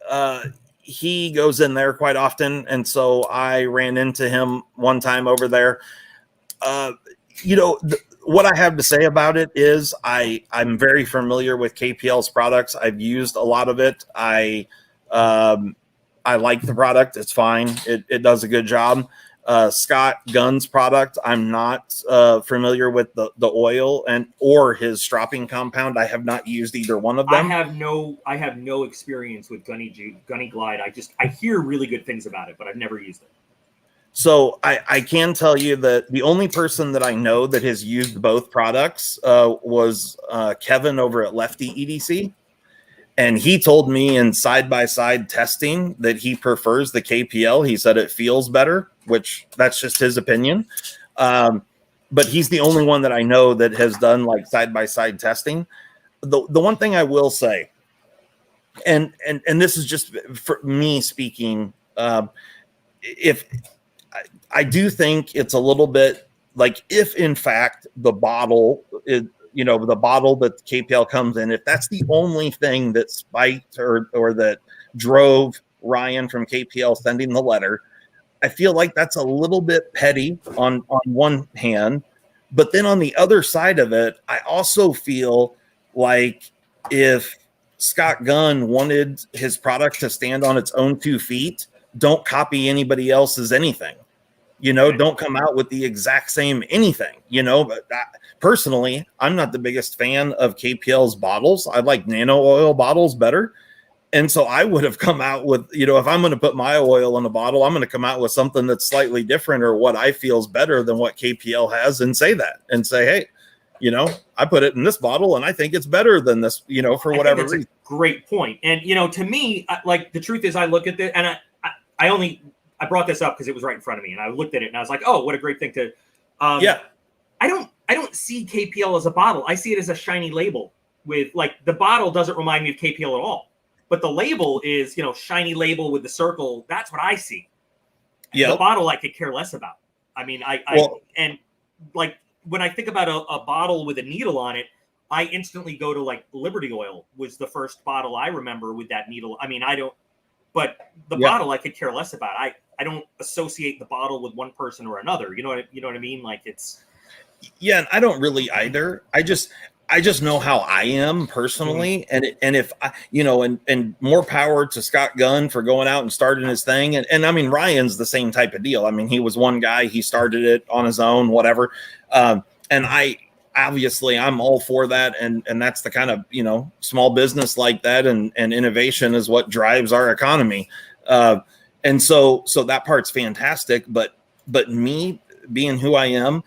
he goes in there quite often. And so I ran into him one time over there. You know, what I have to say about it is I'm very familiar with KPL's products. I've used a lot of it. I like the product. It's fine. It does a good job. Scott Gunn's product, I'm not familiar with the oil or his stropping compound. I have not used either one of them. I have no experience with Gunny Glide. I hear really good things about it, but I've never used it. So I can tell you that the only person that I know that has used both products was Kevin over at Lefty EDC. And he told me in side-by-side testing that he prefers the KPL. He said it feels better, which that's just his opinion. But he's the only one that I know that has done like side-by-side testing. The one thing I will say, and this is just for me speaking, if I do think it's a little bit like, if in fact the bottle is, you know, the bottle that KPL comes in, if that's the only thing that spiked or that drove Ryan from KPL sending the letter, I feel like that's a little bit petty on one hand. But then on the other side of it, I also feel like if Scott Gunn wanted his product to stand on its own 2 feet, don't copy anybody else's anything. You know, don't come out with the exact same anything, you know. But personally, I'm not the biggest fan of KPL's bottles. I like nano oil bottles better. And so I would have come out with, you know, if I'm going to put my oil in a bottle, I'm going to come out with something that's slightly different or what I feel is better than what KPL has, and say that, and say, hey, you know, I put it in this bottle and I think it's better than this, you know, for whatever reason. That's a great point. And, you know, to me, like, the truth is, I look at this, and I brought this up because it was right in front of me, and I looked at it and I was like, oh, what a great thing to, I don't see KPL as a bottle. I see it as a shiny label. like the bottle doesn't remind me of KPL at all, but the label is, shiny label with the circle. That's what I see. Yeah. The bottle I could care less about. I mean, and like when I think about a bottle with a needle on it, I instantly go to like Liberty Oil was the first bottle I remember with that needle. I mean, but the bottle I could care less about. I don't associate the bottle with one person or another. You know what I mean? Like it's. Yeah, and I don't really either. I just know how I am personally, and if I, and more power to Scott Gunn for going out and starting his thing, and I mean Ryan's the same type of deal. I mean, he was one guy, he started it on his own, whatever, and I obviously I'm all for that, and that's the kind of small business like that, and innovation is what drives our economy, and so that part's fantastic. But me being who I am.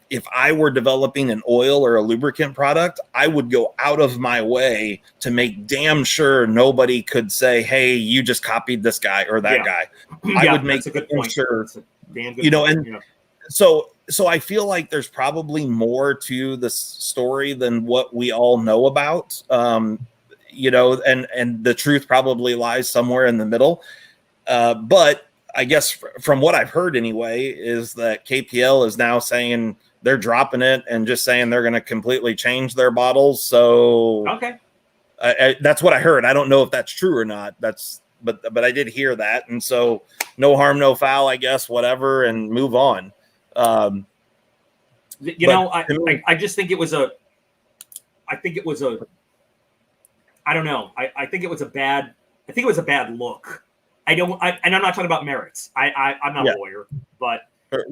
If I were developing an oil or a lubricant product, I would go out of my way to make damn sure nobody could say, "Hey, you just copied this guy or that guy." I would make a good point. Sure, damn good point. So I feel like there's probably more to the story than what we all know about. And the truth probably lies somewhere in the middle. But I guess from what I've heard anyway, is that KPL is now saying they're dropping it and just saying they're going to completely change their bottles. So okay, that's what I heard. I don't know if that's true or not. But I did hear that, and so no harm, no foul, I guess. Whatever, and move on. I just think it was a. I think it was a. I don't know. I think it was a bad. I think it was a bad look. And I'm not talking about merits. I'm not a lawyer, but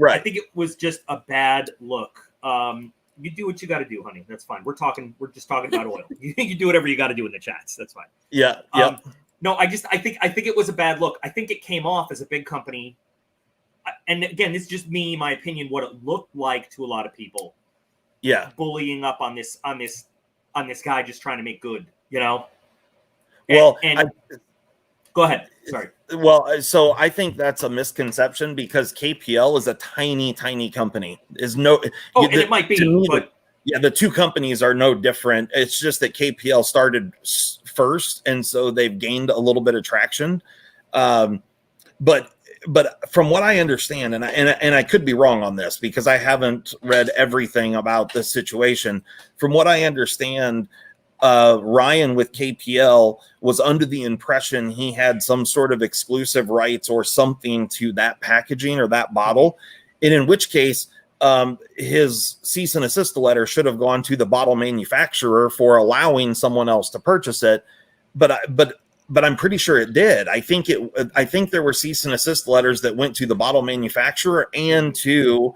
I think it was just a bad look. You do what you got to do, honey. That's fine. We're just talking about oil. You do whatever you got to do in the chats. That's fine. Yeah. No, I think it was a bad look. I think it came off as a big company. And again, this is just me, my opinion, what it looked like to a lot of people. Yeah. Bullying up on this guy just trying to make good, Well, go ahead. Sorry. Well, so I think that's a misconception because KPL is a tiny, tiny company. And it might be, but the two companies are no different. It's just that KPL started first, and so they've gained a little bit of traction. But from what I understand, and I could be wrong on this because I haven't read everything about this situation. From what I understand, Ryan with KPL was under the impression he had some sort of exclusive rights or something to that packaging or that bottle, and in which case his cease and assist letter should have gone to the bottle manufacturer for allowing someone else to purchase it. But I'm pretty sure it did. I think there were cease and assist letters that went to the bottle manufacturer and to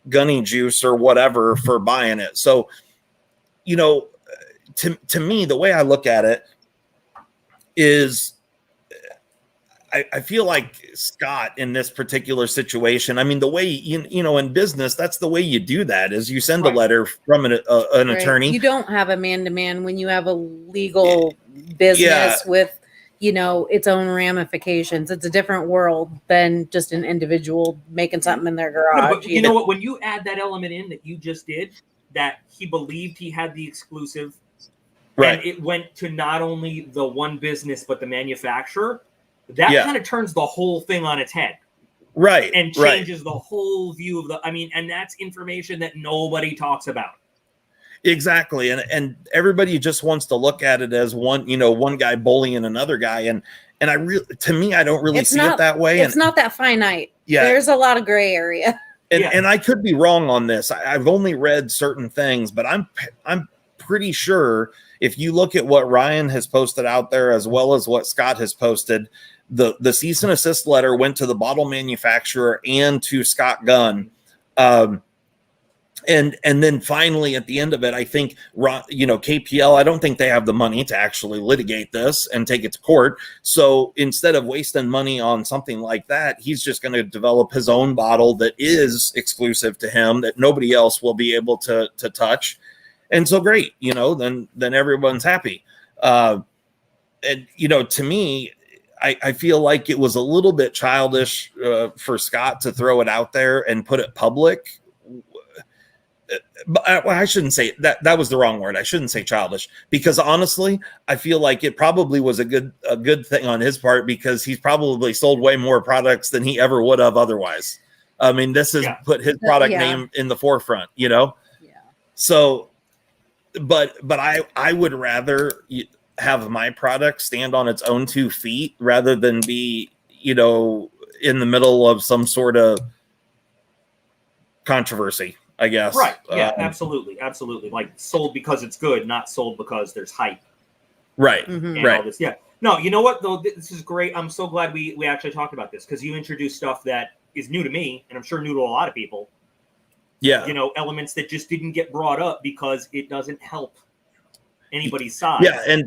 Gunny Juice or whatever for buying it. So, to me, the way I look at it is I feel like Scott in this particular situation, I mean, the way, in business, that's the way you do that is you send a letter from an attorney. You don't have a man-to-man when you have a legal business with, its own ramifications. It's a different world than just an individual making something in their garage. But you know what? When you add that element in that you just did, that he believed he had the exclusive, right? And it went to not only the one business but the manufacturer. That kind of turns the whole thing on its head, right? And changes the whole view of and that's information that nobody talks about. Exactly, and everybody just wants to look at it as one guy bullying another guy, and I don't really see it that way. It's not that finite. Yeah, there's a lot of gray area. And I could be wrong on this. I've only read certain things, but I'm pretty sure if you look at what Ryan has posted out there as well as what Scott has posted, the cease and assist letter went to the bottle manufacturer and to Scott Gunn. And then finally at the end of it, I think, KPL, I don't think they have the money to actually litigate this and take it to court. So instead of wasting money on something like that, he's just going to develop his own bottle that is exclusive to him that nobody else will be able to touch. And so great, then everyone's happy. And, to me, I feel like it was a little bit childish for Scott to throw it out there and put it public. but I shouldn't say that. That was the wrong word. I shouldn't say childish, because honestly, I feel like it probably was a good thing on his part, because he's probably sold way more products than he ever would have otherwise. I mean, this has put his product name in the forefront, you know? Yeah. So, but I would rather have my product stand on its own 2 feet rather than be, you know, in the middle of some sort of controversy, I guess. Right. Yeah, absolutely. Absolutely. Like sold because it's good, not sold because there's hype. Right. Mm-hmm. And all this. Yeah. No, you know what, though? This is great. I'm so glad we actually talked about this, because you introduced stuff that is new to me, and I'm sure new to a lot of people. Yeah. You know, elements that just didn't get brought up because it doesn't help anybody's side. Yeah.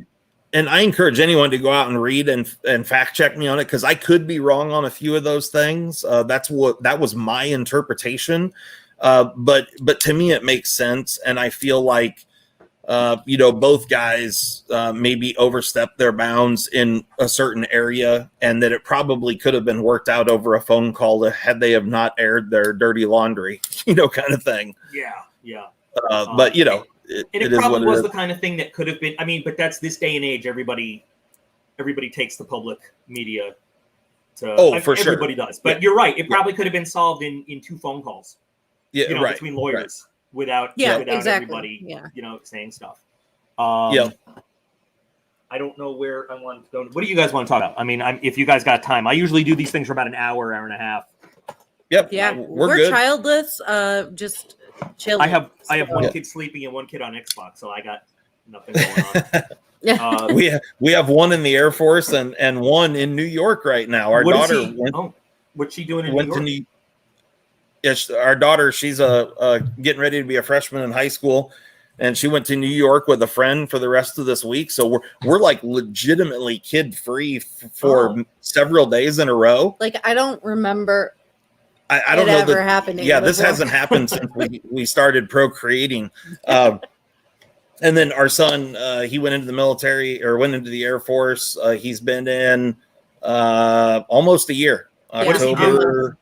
And I encourage anyone to go out and read and fact check me on it, because I could be wrong on a few of those things. That was my interpretation. But to me, it makes sense. And I feel like, you know, both guys maybe overstepped their bounds in a certain area, and that it probably could have been worked out over a phone call had they have not aired their dirty laundry, you know, kind of thing. Yeah. Yeah. But, you know, it probably was the kind of thing that could have been. I mean, but that's this day and age. Everybody takes the public media to. For sure. Everybody does. But you're right. It probably could have been solved in 2 phone calls. Yeah, you know, between lawyers without exactly. everybody, you know, saying stuff. I don't know where I want to go. What do you guys want to talk about? I mean, if you guys got time, I usually do these things for about an hour and a half. Yep. Yeah, we're good. childless. Just chilling. I have one kid sleeping and one kid on Xbox, so I got nothing going on. We have one in the Air Force and one in New York right now. Our daughter what's she doing in New York? Yes, our daughter, she's getting ready to be a freshman in high school, and she went to New York with a friend for the rest of this week. So we're like legitimately kid free for several days in a row. Like, I don't remember. I don't know ever happening. Yeah, this hasn't happened since we started procreating. And then our son, he went into the military, or went into the Air Force. He's been in almost a year. October.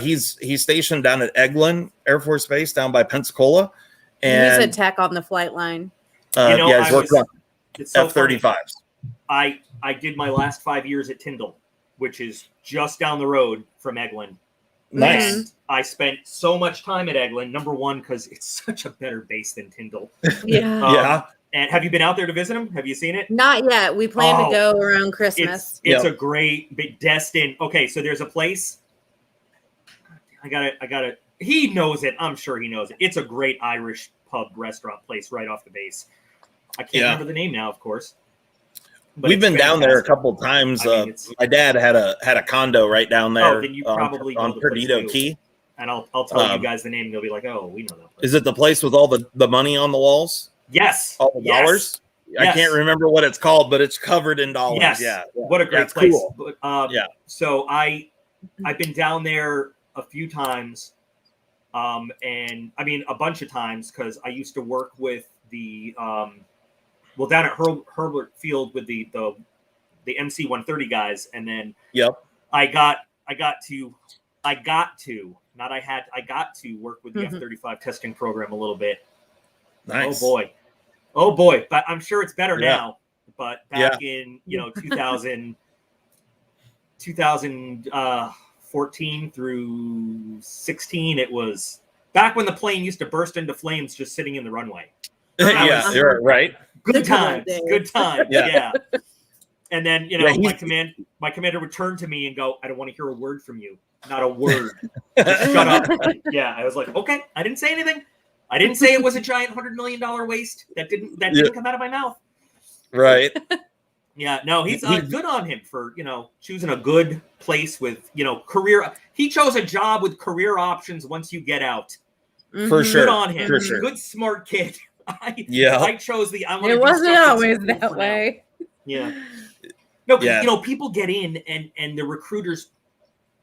He's stationed down at Eglin Air Force Base down by Pensacola, and he's a tech on the flight line. He's working on F-35s. I did my last 5 years at Tyndall, which is just down the road from Eglin. Nice. And I spent so much time at Eglin. Number one, because it's such a better base than Tyndall. Yeah. And have you been out there to visit them? Have you seen it? Not yet. We plan to go around Christmas. It's a great big destined. Okay, so there's a place. I got it. He knows it. I'm sure he knows it. It's a great Irish pub restaurant place right off the base. I can't remember the name now, of course. But we've been down there a couple times. My dad had a condo right down there. Oh, then you probably know on the Perdido place Key. And I'll tell you guys the name, and you'll be like, "Oh, we know that place." Is it the place with all the money on the walls? Yes. All the dollars? Yes. I can't remember what it's called, but it's covered in dollars. Yes. Yeah. What a great place. Cool. So I've been down there a few times, and I mean a bunch of times, because I used to work with the down at Herbert Field with the MC-130 guys, and then I got to work with the F-35 testing program a little bit. Nice. Oh boy, but I'm sure it's better now. But back in 2014 through 16, it was back when the plane used to burst into flames just sitting in the runway. You're right. Good times. Yeah. And then my commander would turn to me and go, "I don't want to hear a word from you. Not a word. Just shut up." Yeah, I was like, okay. I didn't say anything. I didn't say it was a giant $100 million waste. That didn't come out of my mouth. Right. Yeah. No, he's good on him for choosing a good place with career. He chose a job with career options once you get out. For sure. Good on him. For sure. Good smart kid. I chose the. It wasn't always that way. Yeah. No, because people get in and the recruiters.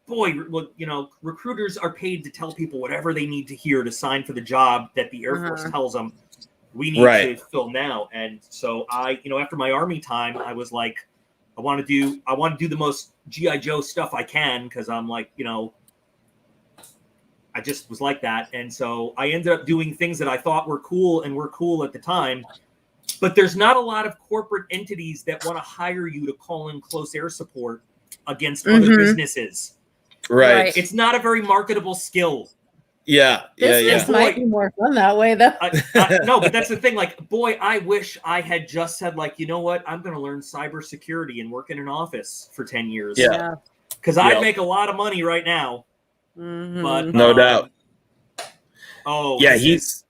Recruiters are paid to tell people whatever they need to hear to sign for the job that the Air Force tells them we need to fill now. And so after my Army time, I was like, I want to do the most G.I. Joe stuff I can, because I'm like, I just was like that. And so I ended up doing things that I thought were cool and were cool at the time. But there's not a lot of corporate entities that want to hire you to call in close air support against other businesses. Right. It's not a very marketable skill. Business might be more fun that way, though. No, but that's the thing. Like, boy, I wish I had just said, like, you know what? I'm going to learn cybersecurity and work in an office for 10 years. Yeah. Because I'd make a lot of money right now. But no doubt. Oh, yeah, he's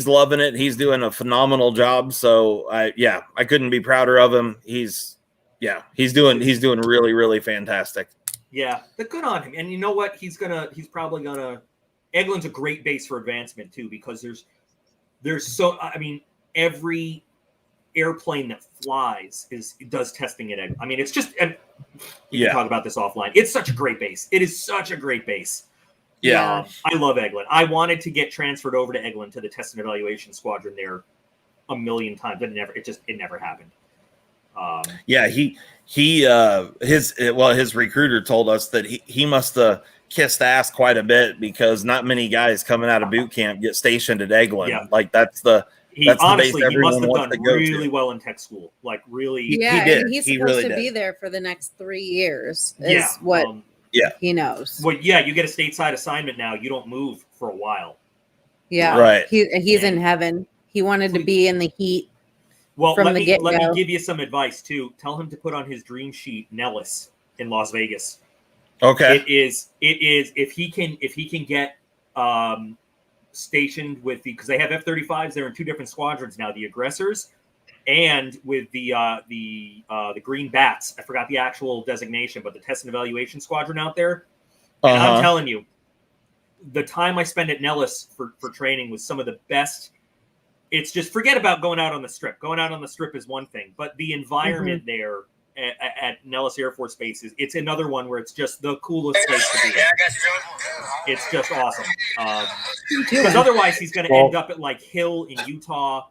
loving it. He's doing a phenomenal job. So I couldn't be prouder of him. He's doing really, really fantastic. Yeah, but good on him. And you know what? He's probably gonna. Eglin's a great base for advancement too, because there's so, I mean, every airplane that flies does testing at Eglin. I mean, it's just, and we can talk about this offline. It's such a great base. It is such a great base. Yeah, I love Eglin. I wanted to get transferred over to Eglin, to the test and evaluation squadron there a million times, but it never happened. His recruiter told us that he must have kissed ass quite a bit, because not many guys coming out of boot camp get stationed at Eglin. Yeah. Like that's the he must have done really well in tech school. Like really, he did. And he's he supposed really to did. be there for the next 3 years. Is what he knows. Well, yeah, you get a stateside assignment now. You don't move for a while. Yeah, right. He's in heaven. He wanted to be in the heat. Well, let me give you some advice too. Tell him to put on his dream sheet Nellis in Las Vegas. Okay. It is if he can get stationed with because they have F-35s. They're in 2 different squadrons now, the aggressors and with the Green Bats. I forgot the actual designation, but the test and evaluation squadron out there. And I'm telling you, the time I spend at Nellis for training was some of the best. It's just, forget about going out on the strip. Going out on the strip is one thing, but the environment there at Nellis Air Force Base it's another one where it's just the coolest place to be. It's just awesome. Because otherwise he's going to end up at like Hill in Utah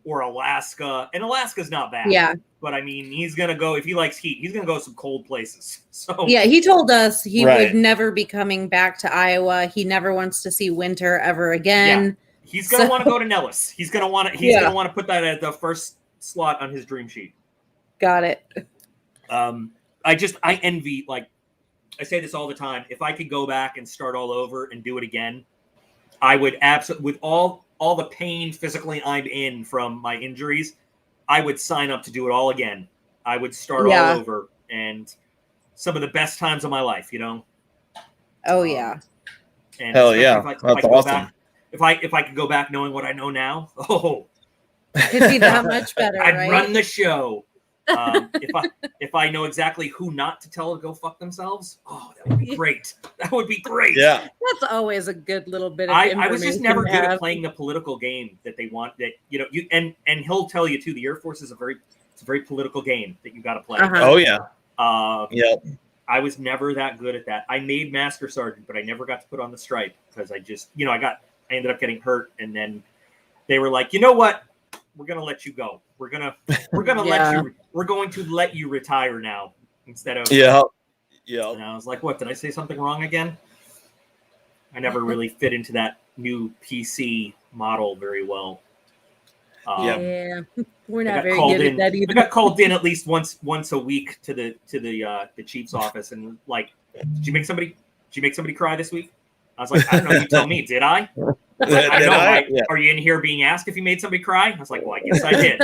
or Alaska, and Alaska's not bad. Yeah. But I mean, he's going to go, if he likes heat, he's going to go some cold places. So yeah, he told us he would never be coming back to Iowa. He never wants to see winter ever again. Yeah. He's going to want to go to Nellis. He's going to want to put that at the first slot on his dream sheet. Got it. I envy, like I say this all the time. If I could go back and start all over and do it again, I would absolutely, with all the pain physically I'm in from my injuries, I would sign up to do it all again. I would start all over, and some of the best times of my life, you know? Oh yeah. And hell yeah. That's awesome. If I could go back knowing what I know now, it'd be that much better. I'd run the show. If I know exactly who not to tell to go fuck themselves, that would be great. That would be great. Yeah, that's always a good little bit of I was just never good at playing the political game that they want. That you and he'll tell you too. The Air Force is a very political game that you got to play. Oh yeah. I was never that good at that. I made Master Sergeant, but I never got to put on the stripe because I just I ended up getting hurt, and then they were like, you know what? We're gonna let you go. We're gonna let you retire now instead of yeah. And I was like, what? Did I say something wrong again? I never really fit into that new PC model very well. Yeah, we're not very good at that either. I got called in at least once a week to the chief's office, and like, did you make somebody cry this week? I was like, I don't know. You tell me. Did I? I don't know. Are you in here being asked if you made somebody cry? I was like, well, I guess I did.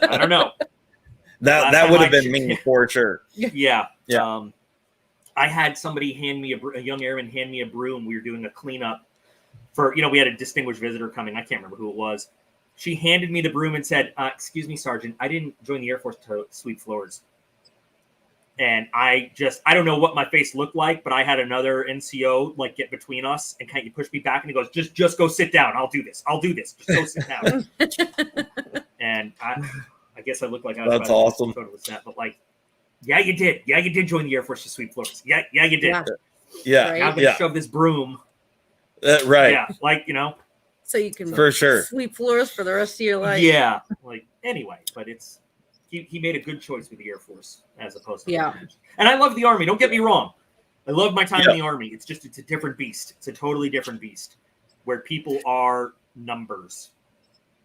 I don't know. That would have been me for sure. Yeah. I had somebody a young airman hand me a broom. We were doing a cleanup for, we had a distinguished visitor coming. I can't remember who it was. She handed me the broom and said, excuse me, Sergeant, I didn't join the Air Force to sweep floors. And I don't know what my face looked like, but I had another NCO like get between us and kind of push me back, and he goes, just go sit down. I'll do this. Just go sit down. And I guess I looked like I was. That's awesome. But like, yeah, you did. Yeah, you did join the Air Force to sweep floors. Yeah, you did. Yeah. Right? Now I'm gonna shove this broom. Right. Yeah, like so you can for sure sweep floors for the rest of your life. Yeah. Like anyway, but it's. He made a good choice with the Air Force as opposed to others. And I love the Army. Don't get me wrong. I love my time in the Army. It's a different beast. It's a totally different beast where people are numbers.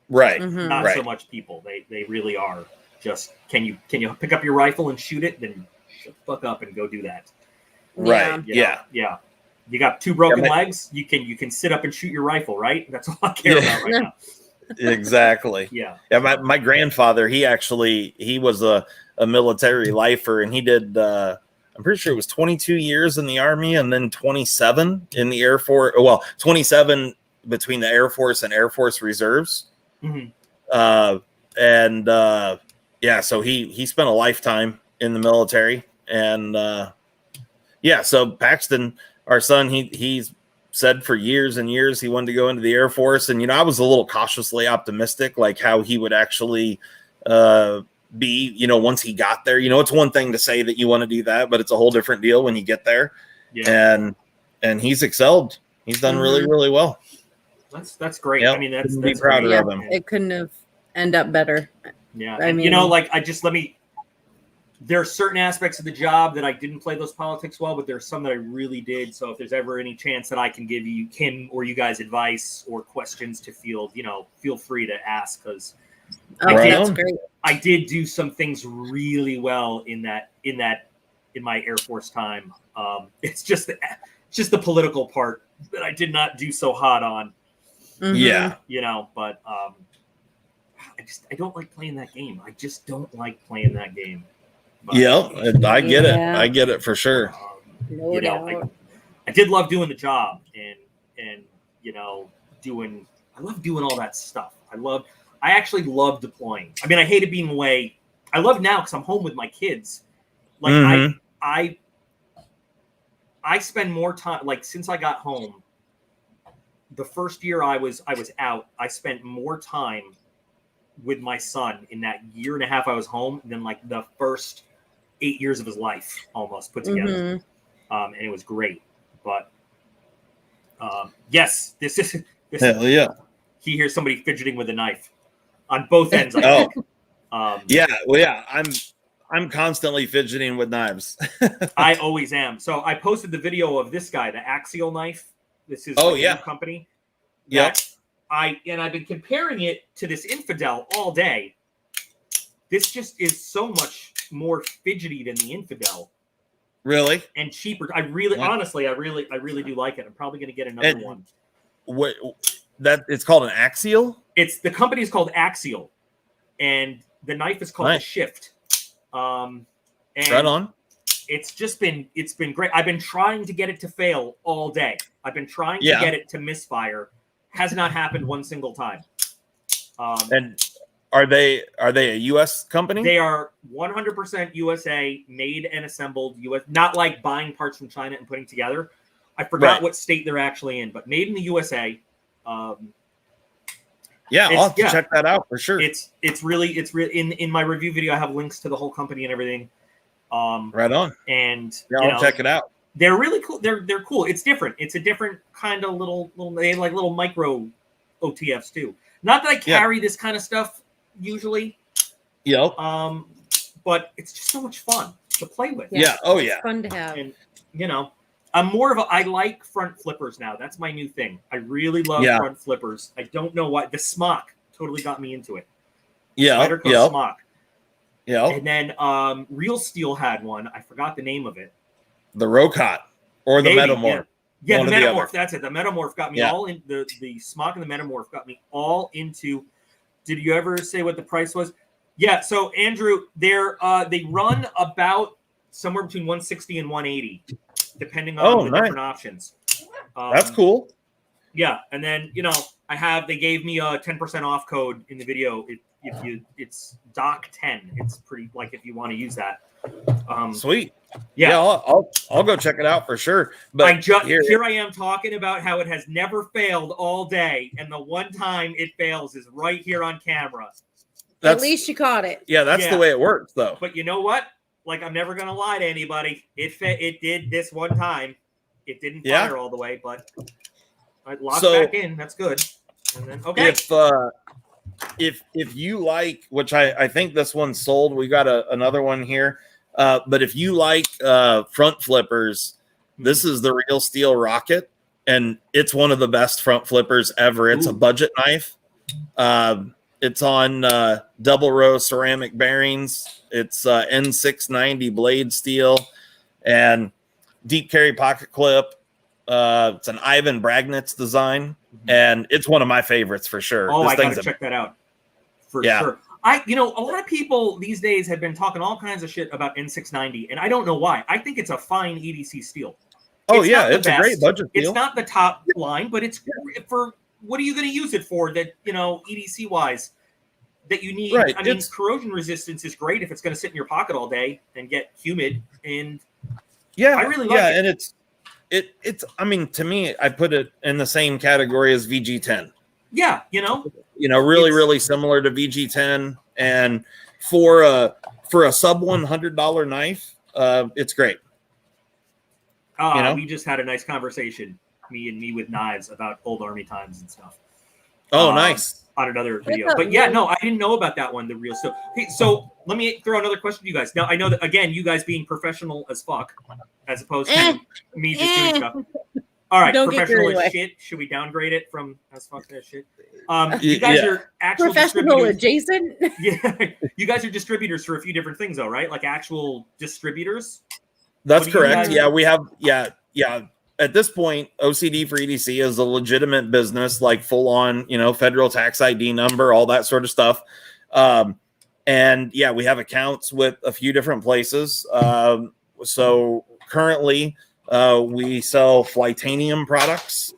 Right. Not so much people. They really are. Just can you pick up your rifle and shoot it? Then shut the fuck up and go do that. Right. Yeah. You got 2 broken legs. You can sit up and shoot your rifle, right? That's all I care about right now. Exactly. Yeah. My grandfather, he was a military lifer, and he did I'm pretty sure it was 22 years in the Army and then 27 in the Air Force. Well, 27 between the Air Force and Air Force Reserves. So he spent a lifetime in the military, and so Paxton, our son, he's said for years and years he wanted to go into the Air Force, and I was a little cautiously optimistic, like how he would actually be, once he got there. It's one thing to say that you want to do that, but it's a whole different deal when you get there. And he's excelled. He's done really, really well. That's great. Yep. I mean, that's proud great. of him. It couldn't have ended up better. Yeah. I mean, there are certain aspects of the job that I didn't play those politics well, but there's some that I really did. So if there's ever any chance that I can give him or you guys advice or questions to field, feel free to ask, because that's great. I did do some things really well in my Air Force time. It's just the political part that I did not do so hot on. Yeah. But I don't like playing that game. I just don't like playing that game. But, I get it. I get it for sure. No doubt. I did love doing the job and I love doing all that stuff. I actually love deploying. I mean, I hated being away. I love now because I'm home with my kids. Like I spend more time, like since I got home, the first year I was out, I spent more time with my son in that year and a half I was home than like the first 8 years of his life almost put together. And it was great. But yes, this is hell yeah. He hears somebody fidgeting with a knife on both ends. I'm constantly fidgeting with knives. I always am. So I posted the video of this guy, the Axial knife. This is a new company. Yeah. I've been comparing it to this Infidel all day. This just is so much more fidgety than the Infidel. Really? And cheaper. Honestly, I really do like it. I'm probably going to get another one. What that it's called an Axial? The company is called Axial, and the knife is called the Shift. And right on. It's been great. I've been trying to get it to fail all day. I've been trying to get it to misfire. Has not happened one single time. And are they a U.S. company? They are 100% USA, made and assembled U.S. Not like buying parts from China and putting together. I forgot what state they're actually in, but made in the USA. I'll have to check that out for sure. It's really in my review video. I have links to the whole company and everything. Right on. And I'll check it out. They're really cool. They're cool. It's different. It's a different kind of little. They have like little micro OTFs too. Not that I carry this kind of stuff usually. Yep. But it's just so much fun to play with. Yeah. Oh yeah. It's fun to have. And I'm more of I like front flippers now. That's my new thing. I really love front flippers. I don't know why. The smock totally got me into it. Yeah. Smock. Yeah. And then Real Steel had one. I forgot the name of it. The Rocot or the Metamorph. Yeah, the Metamorph. That's it. The Metamorph got me all in the smock and the Metamorph got me all into. Did you ever say what the price was? Yeah. So Andrew, they run about somewhere between 160 and 180, depending on the different options. That's cool. Yeah, and then they gave me a 10% off code in the video. It's DocP. It's pretty like if you want to use that. Sweet. Yeah, I'll go check it out for sure. But here I am talking about how it has never failed all day, and the one time it fails is right here on camera. At least you caught it. Yeah, that's the way it works, though. But you know what? Like, I'm never gonna lie to anybody. It did this one time. It didn't fire all the way, but I locked back in. That's good. And then if you like, which I think this one's sold, we got another one here. But if you like front flippers, This is the Real Steel Rocket, and it's one of the best front flippers ever. It's a budget knife. It's on double row ceramic bearings. It's N690 blade steel and deep carry pocket clip. It's an Ivan Bragnitz design, and it's one of my favorites for sure. Oh, this I gotta check that out for sure. A lot of people these days have been talking all kinds of shit about N690, and I don't know why. I think it's a fine EDC steel. It's a great budget steel. It's not the top line, but it's for what are you going to use it for? That EDC wise, that you need. Right. I mean, corrosion resistance is great if it's going to sit in your pocket all day and get humid. And I really like it. And it's. I mean, to me, I put it in the same category as VG10. Yeah, really similar to VG10, and for a sub $100 knife, it's great. We just had a nice conversation, me with knives, about old Army times and stuff. Oh, nice. On another video. But yeah, no, I didn't know about that one, the real stuff. Okay, so let me throw another question to you guys. Now, I know that, again, you guys being professional as fuck, as opposed to me just doing stuff. All right, professional as shit. Should we downgrade it from as fuck as shit? You guys are actual professional adjacent. Yeah, you guys are distributors for a few different things, though, right? Like actual distributors. That's correct. Yeah, we have. Yeah. At this point, OCD4EDC is a legitimate business, like full on, federal tax ID number, all that sort of stuff. And yeah, we have accounts with a few different places. So currently, we sell Flytanium products,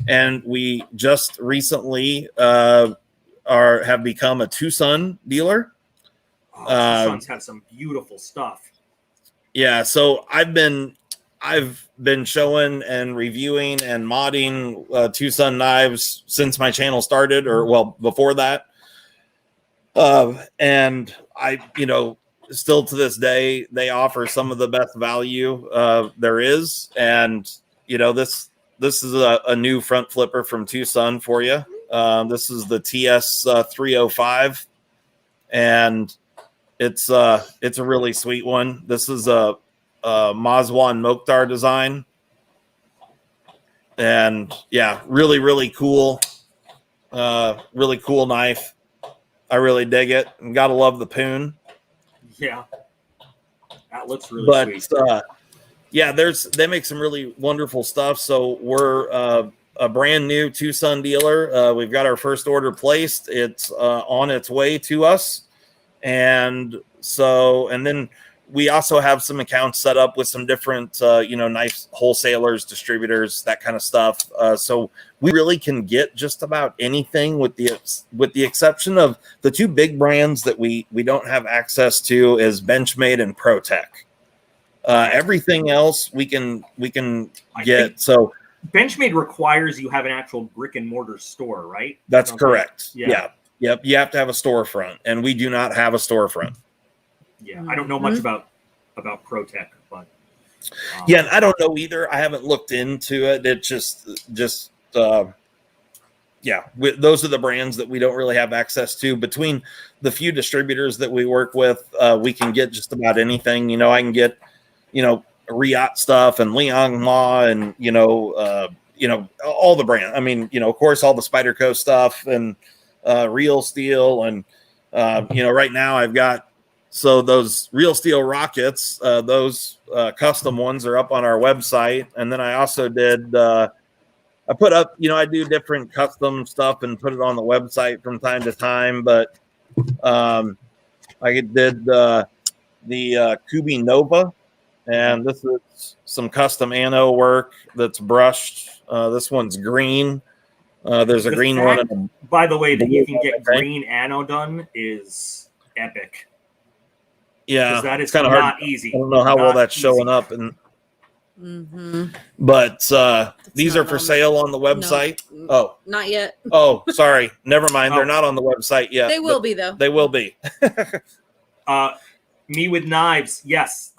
and we just recently have become a Tucson dealer. Tucson's have some beautiful stuff. Yeah, so I've been showing and reviewing and modding Tucson knives since my channel started, before that. And I, still to this day, they offer some of the best value there is. And, this is a new front flipper from Tucson for you. This is the TS305, and it's a really sweet one. This is a Mazwan Mokhtar design, and yeah, really cool. Really cool knife. I really dig it, and gotta love the poon. Yeah, that looks really sweet. Yeah, they make some really wonderful stuff. So we're a brand new Tucson dealer. We've got our first order placed. It's on its way to us. And then we also have some accounts set up with some different, knife wholesalers, distributors, that kind of stuff. So we really can get just about anything with the exception of the two big brands that we don't have access to is Benchmade and ProTech. Everything else we can get. So Benchmade requires you have an actual brick and mortar store, right? That's correct. Yeah. Yep. You have to have a storefront, and we do not have a storefront. Yeah, I don't know much about ProTech, but yeah, and I don't know either. I haven't looked into it. It just those are the brands that we don't really have access to. Between the few distributors that we work with, we can get just about anything. I can get Riot stuff and Liang Ma and all the brand. I mean, of course, all the Spyderco stuff and Real Steel, and right now I've got those Real Steel rockets. Those custom ones are up on our website, and then I also did. I put up, I do different custom stuff and put it on the website from time to time. But I did the Kubi Nova, and this is some custom ano work that's brushed. This one's green. There's a green one. By the way, that you can get green ano done is epic. Yeah, that is kind of not hard. Easy. I don't know how well that's showing up, but these are for sale on the website. No, oh, not yet. Oh, sorry, never mind. They're not on the website yet. They will be though. They will be. Me with knives. Yes,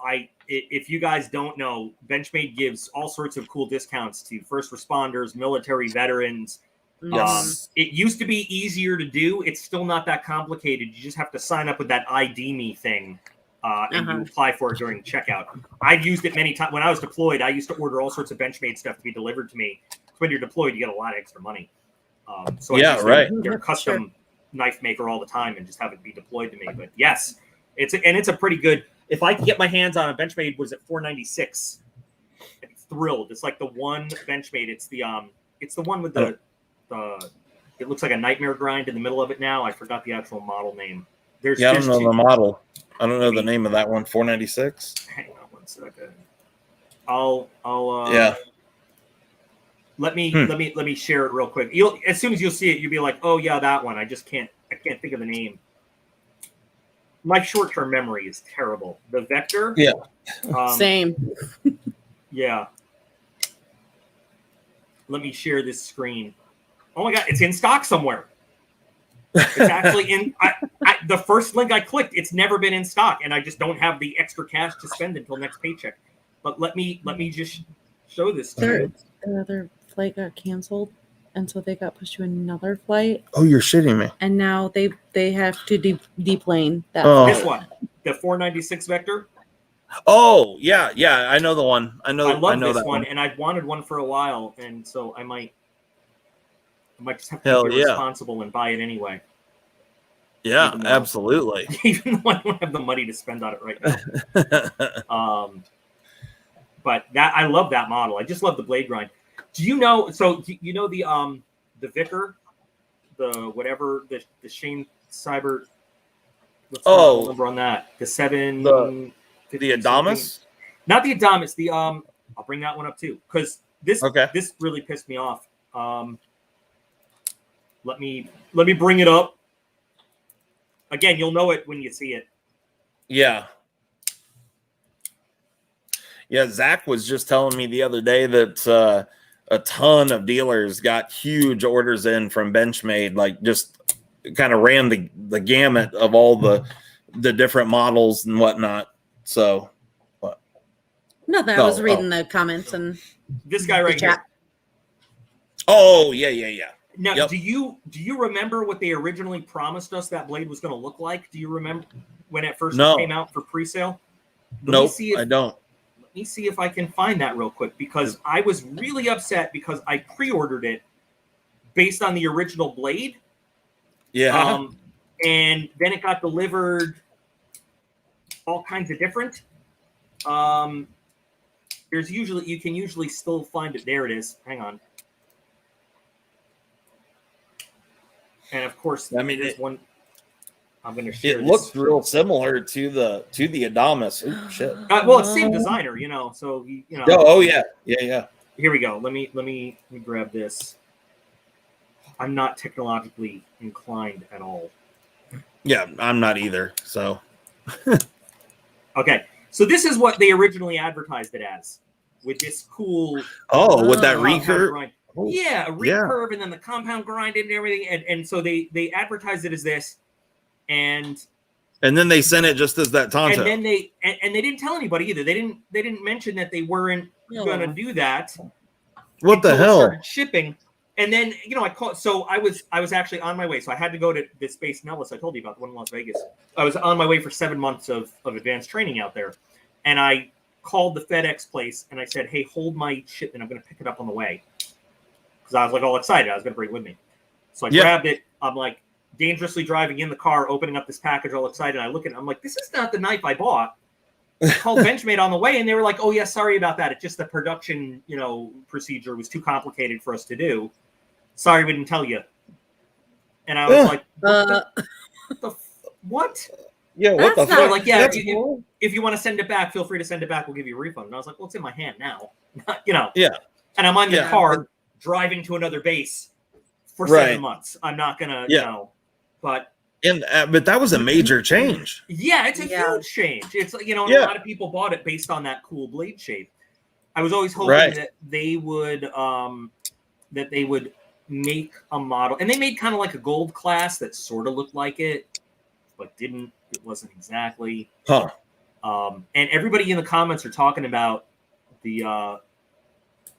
if you guys don't know, Benchmade gives all sorts of cool discounts to first responders, military veterans. Yes. It used to be easier to do. It's still not that complicated. You just have to sign up with that ID Me thing. and you apply for it during checkout. I've used it many times. When I was deployed, I used to order all sorts of Benchmade stuff to be delivered to me. When you're deployed, you get a lot of extra money. So I use their custom knife maker all the time and just have it be deployed to me. But yes, it's a pretty good. If I can get my hands on a Benchmade, was at $4.96. I'm thrilled. It's like the one Benchmade. It's the one with the it looks like a nightmare grind in the middle of it now. I forgot the actual model name. I don't know the model. I don't know the name of that one. $4.96. Hang on 1 second. I'll let me share it real quick. As soon as you'll see it, you'll be like, oh yeah, that one. I can't think of the name. My short-term memory is terrible. The Vector. Yeah. Same. Yeah. Let me share this screen. Oh my God, it's in stock somewhere. It's actually in the first link I clicked. It's never been in stock, and I just don't have the extra cash to spend until next paycheck. But let me just show this to you. Another flight got canceled, and so they got pushed to another flight. Oh, you're shitting me. And now they have to deplane that. This one, the 496 Vector. Oh yeah, I know the one. I love this that one, and I've wanted one for a while, and so I might just have to be responsible and buy it anyway. Yeah, absolutely. Even though I don't have the money to spend on it right now. But I love that model. I just love the blade grind. Do you know? So you know the Vicker, the Shane Cyber. What's the number on that? The 7. The Adamas? Not the Adamas. The I'll bring that one up too, because this really pissed me off. Let me bring it up. Again, you'll know it when you see it. Yeah. Yeah, Zach was just telling me the other day that a ton of dealers got huge orders in from Benchmade, like just kind of ran the gamut of all the different models and whatnot. So, what? Nothing. I was reading the comments and this guy right here. Oh yeah. Now, do you remember what they originally promised us that blade was going to look like? Do you remember when it first came out for pre-sale? Nope, I don't. Let me see if I can find that real quick, because I was really upset because I pre-ordered it based on the original blade. Yeah. And then it got delivered all kinds of different. You can usually still find it. There it is. Hang on. And of course, there's one. I'm going to share. It looks real similar to the Adamas. Oh shit. Well, it's same designer, So Oh yeah. Here we go. Let me grab this. I'm not technologically inclined at all. Yeah, I'm not either. So. Okay, so this is what they originally advertised it as, with this cool. With that recurve. Yeah, a recurve, and then the compound grind and everything, and so they advertised it as this, and then they sent it just as that Tonto. And then they didn't tell anybody either. They didn't mention that they weren't going to do that. What the hell? Started shipping, and then I called. So I was actually on my way. So I had to go to this base in Ellis. I told you about the one in Las Vegas. I was on my way for 7 months of advanced training out there, and I called the FedEx place and I said, "Hey, hold my shipment. I'm going to pick it up on the way." Because I was like all excited. I was going to bring it with me. So I grabbed it. I'm like dangerously driving in the car, opening up this package, all excited. I look at it. I'm like, this is not the knife I bought. I called Benchmade on the way, and they were like, oh, yeah, sorry about that. It's just the production, procedure was too complicated for us to do. Sorry, we didn't tell you. And I was like, what? Yeah, what the fuck? Like, yeah, if you want to send it back, feel free to send it back. We'll give you a refund. And I was like, well, it's in my hand now. Yeah. And I'm on the car driving to another base for 7 months. I'm not gonna, but that was a major change. Yeah, it's a huge change. It's a lot of people bought it based on that cool blade shape. I was always hoping that they would make a model, and they made kind of like a gold class that sort of looked like it, but didn't. It wasn't exactly. Huh. And everybody in the comments are talking about the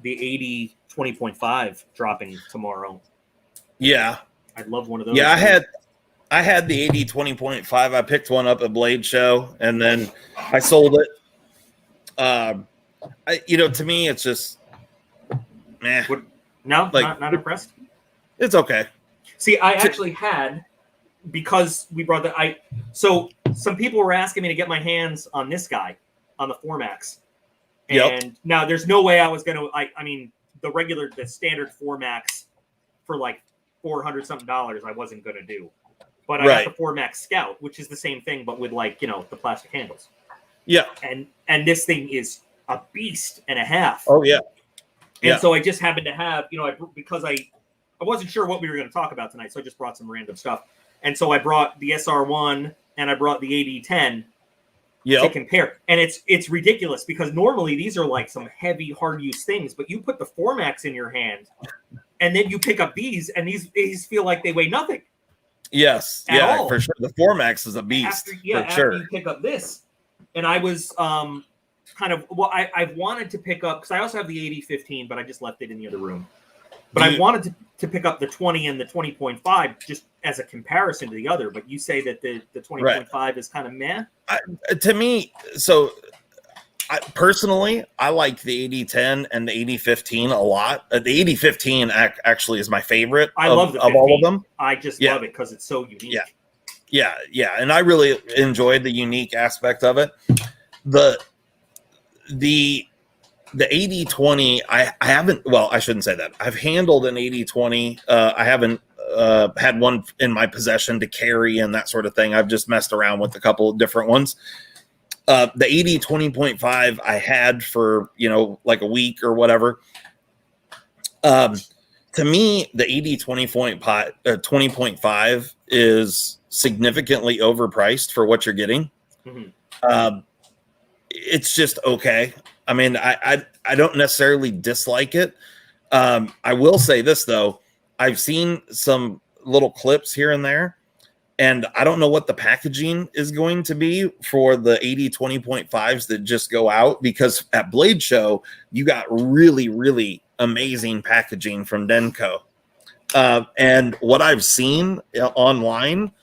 80 20.5 dropping tomorrow. Yeah. I'd love one of those. Yeah, I had the 80-20.5. I picked one up at Blade Show, and then I sold it. To me, it's just, meh. No, Like, not impressed. It's okay. See, I actually had, because we brought so some people were asking me to get my hands on this guy, on the Formax. And now there's no way I was going to, I mean, the standard Formax for like $400 something, I wasn't going to do. But I got the Formax Scout, which is the same thing, but with like, the plastic handles. Yeah. And this thing is a beast and a half. Oh, yeah. And so I just happened to have, because I wasn't sure what we were going to talk about tonight, so I just brought some random stuff. And so I brought the SR1 and I brought the 8010 to compare. And it's ridiculous because normally these are like some heavy, hard use things, but you put the Formax in your hand and then you pick up these, and these feel like they weigh nothing. Yes. All. For sure. The Formax is a beast. After you pick up this. And I was I wanted to pick up, because I also have the 8015, but I just left it in the other room. But I wanted to pick up the 20 and the 20.5 just as a comparison to the other. But you say that the 20.5 is kind of meh? To me, so personally, I like the 8010 and the 8015 a lot. The 8015 actually is my favorite love the 15. Of all of them. I just love it because it's so unique. Yeah. And I really enjoyed the unique aspect of it. The 80-20, I haven't, well, I shouldn't say that. I've handled an 80-20. I haven't had one in my possession to carry and that sort of thing. I've just messed around with a couple of different ones. The 80-20.5 I had for, like a week or whatever. To me, the 20.5 is significantly overpriced for what you're getting. Mm-hmm. It's just okay. I mean, I don't necessarily dislike it. I will say this, though. I've seen some little clips here and there, and I don't know what the packaging is going to be for the 80-20.5s that just go out, because at Blade Show, you got really, really amazing packaging from Denko. And what I've seen online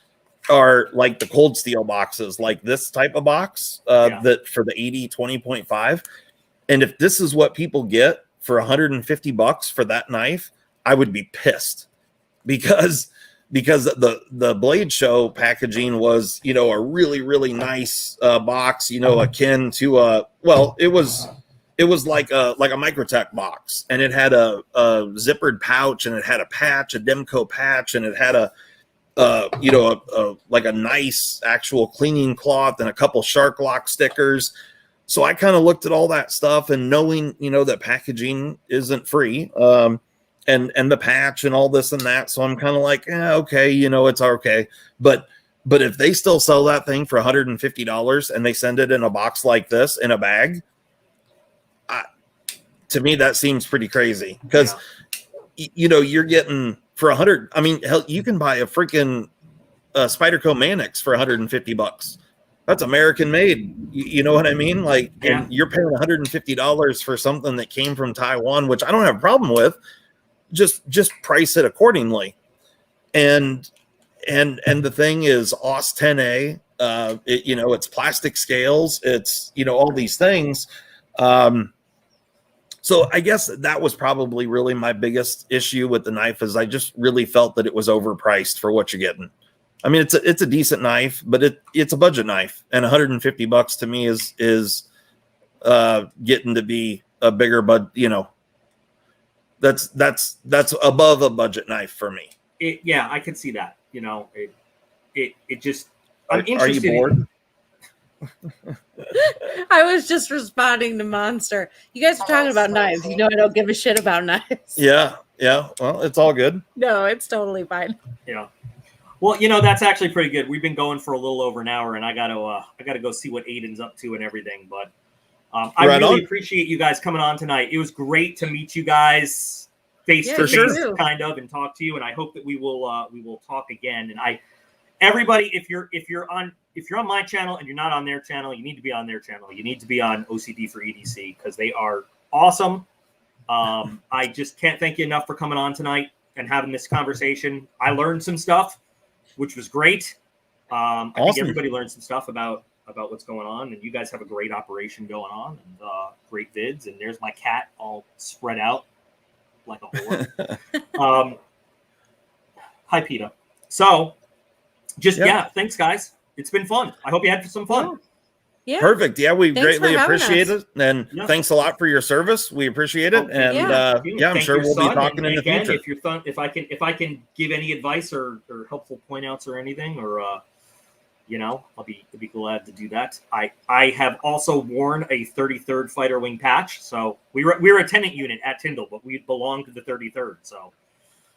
are like the cold steel boxes, like this type of box that for the 80-20.5. And if this is what people get for $150 for that knife, I would be pissed because the Blade Show packaging was, a really, really nice box, akin to it was like a Microtech box, and it had a zippered pouch, and it had a patch, a Demco patch, and it had like a nice actual cleaning cloth and a couple Shark Lock stickers. So I kind of looked at all that stuff, and knowing, that packaging isn't free, and the patch and all this and that. So I'm kind of like, okay, it's okay. But if they still sell that thing for $150 and they send it in a box like this in a bag, to me, that seems pretty crazy, because, you're getting for $100. I mean, hell, you can buy a freaking Spyderco Manix for $150. That's American made. You know what I mean? Like, and you're paying $150 for something that came from Taiwan, which I don't have a problem with. Just price it accordingly. And the thing is OS 10A, it's plastic scales. It's, all these things. So I guess that was probably really my biggest issue with the knife, is I just really felt that it was overpriced for what you're getting. I mean, it's a decent knife, but it's a budget knife, and $150 to me is getting to be a bigger, but that's above a budget knife for me. I could see that. It just. I'm interested. Are you bored? I was just responding to Monster. You guys are talking about knives. I don't give a shit about knives. Yeah. Well, it's all good. No, it's totally fine. Yeah. Well, that's actually pretty good. We've been going for a little over an hour, and I gotta go see what Aiden's up to and everything. But I really appreciate you guys coming on tonight. It was great to meet you guys face to face, kind of, and talk to you. And I hope that we will talk again. And everybody, if you're on my channel and you're not on their channel, you need to be on their channel. You need to be on OCD4EDC, because they are awesome. I just can't thank you enough for coming on tonight and having this conversation. I learned some stuff. which was great. I think Awesome. everybody learned some stuff about what's going on, and you guys have a great operation going on, and great vids. And there's my cat all spread out like a whore. Hi, PETA. So, thanks, guys. It's been fun. I hope you had some fun. Yeah. Perfect. Yeah, we Thanks greatly for having appreciate us. it. And thanks a lot for your service. We appreciate it. And I'm Thank sure your we'll son. be talking And in the again, future. if I can give any advice or helpful point outs or anything, or I'll be glad to do that. I have also worn a 33rd Fighter Wing patch. So we're a tenant unit at Tyndall, but we belong to the 33rd. So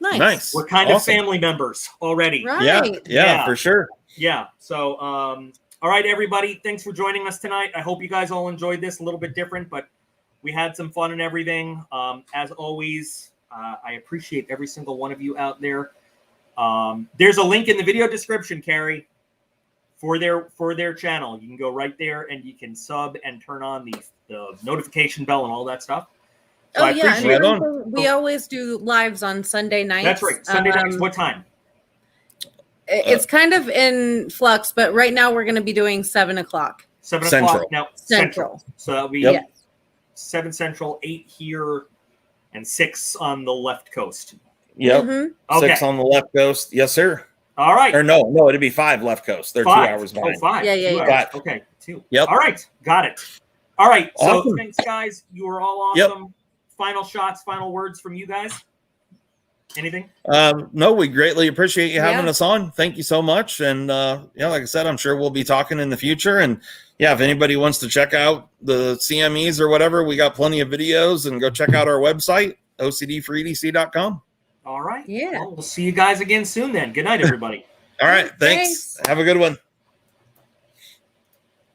Nice. we're kind of family members already. Right. Yeah, for sure. Yeah. So, all right, everybody. Thanks for joining us tonight. I hope you guys all enjoyed this. A little bit different, but we had some fun and everything. As always, I appreciate every single one of you out there. There's a link in the video description, Carrie, for their channel. You can go right there and you can sub and turn on the notification bell and all that stuff. So I appreciate and we always do lives on Sunday nights. That's right. Sunday nights. What time? It's kind of in flux, but right now we're going to be doing 7 o'clock. 7 Central. o'clock now. Central. So that'll be 7 Central, 8 here, and 6 on the left coast. Yep. Mm-hmm. 6 on the left coast. Yes, sir. All right. Or no, it'd be 5 left coast. They're 2 hours behind. Oh, 5. Yeah. 2 hours. Okay, 2. Yep. All right. Got it. All right. So Awesome. thanks, guys. You were all awesome. Yep. Final shots, final words from you guys. Anything? No, we greatly appreciate you having us on. Thank you so much. And like I said, I'm sure we'll be talking in the future. And if anybody wants to check out the CMEs or whatever, we got plenty of videos, and go check out our website, OCD4EDC.com. All right. Yeah. Well, we'll see you guys again soon then. Good night, everybody. All right. Thanks. Have a good one.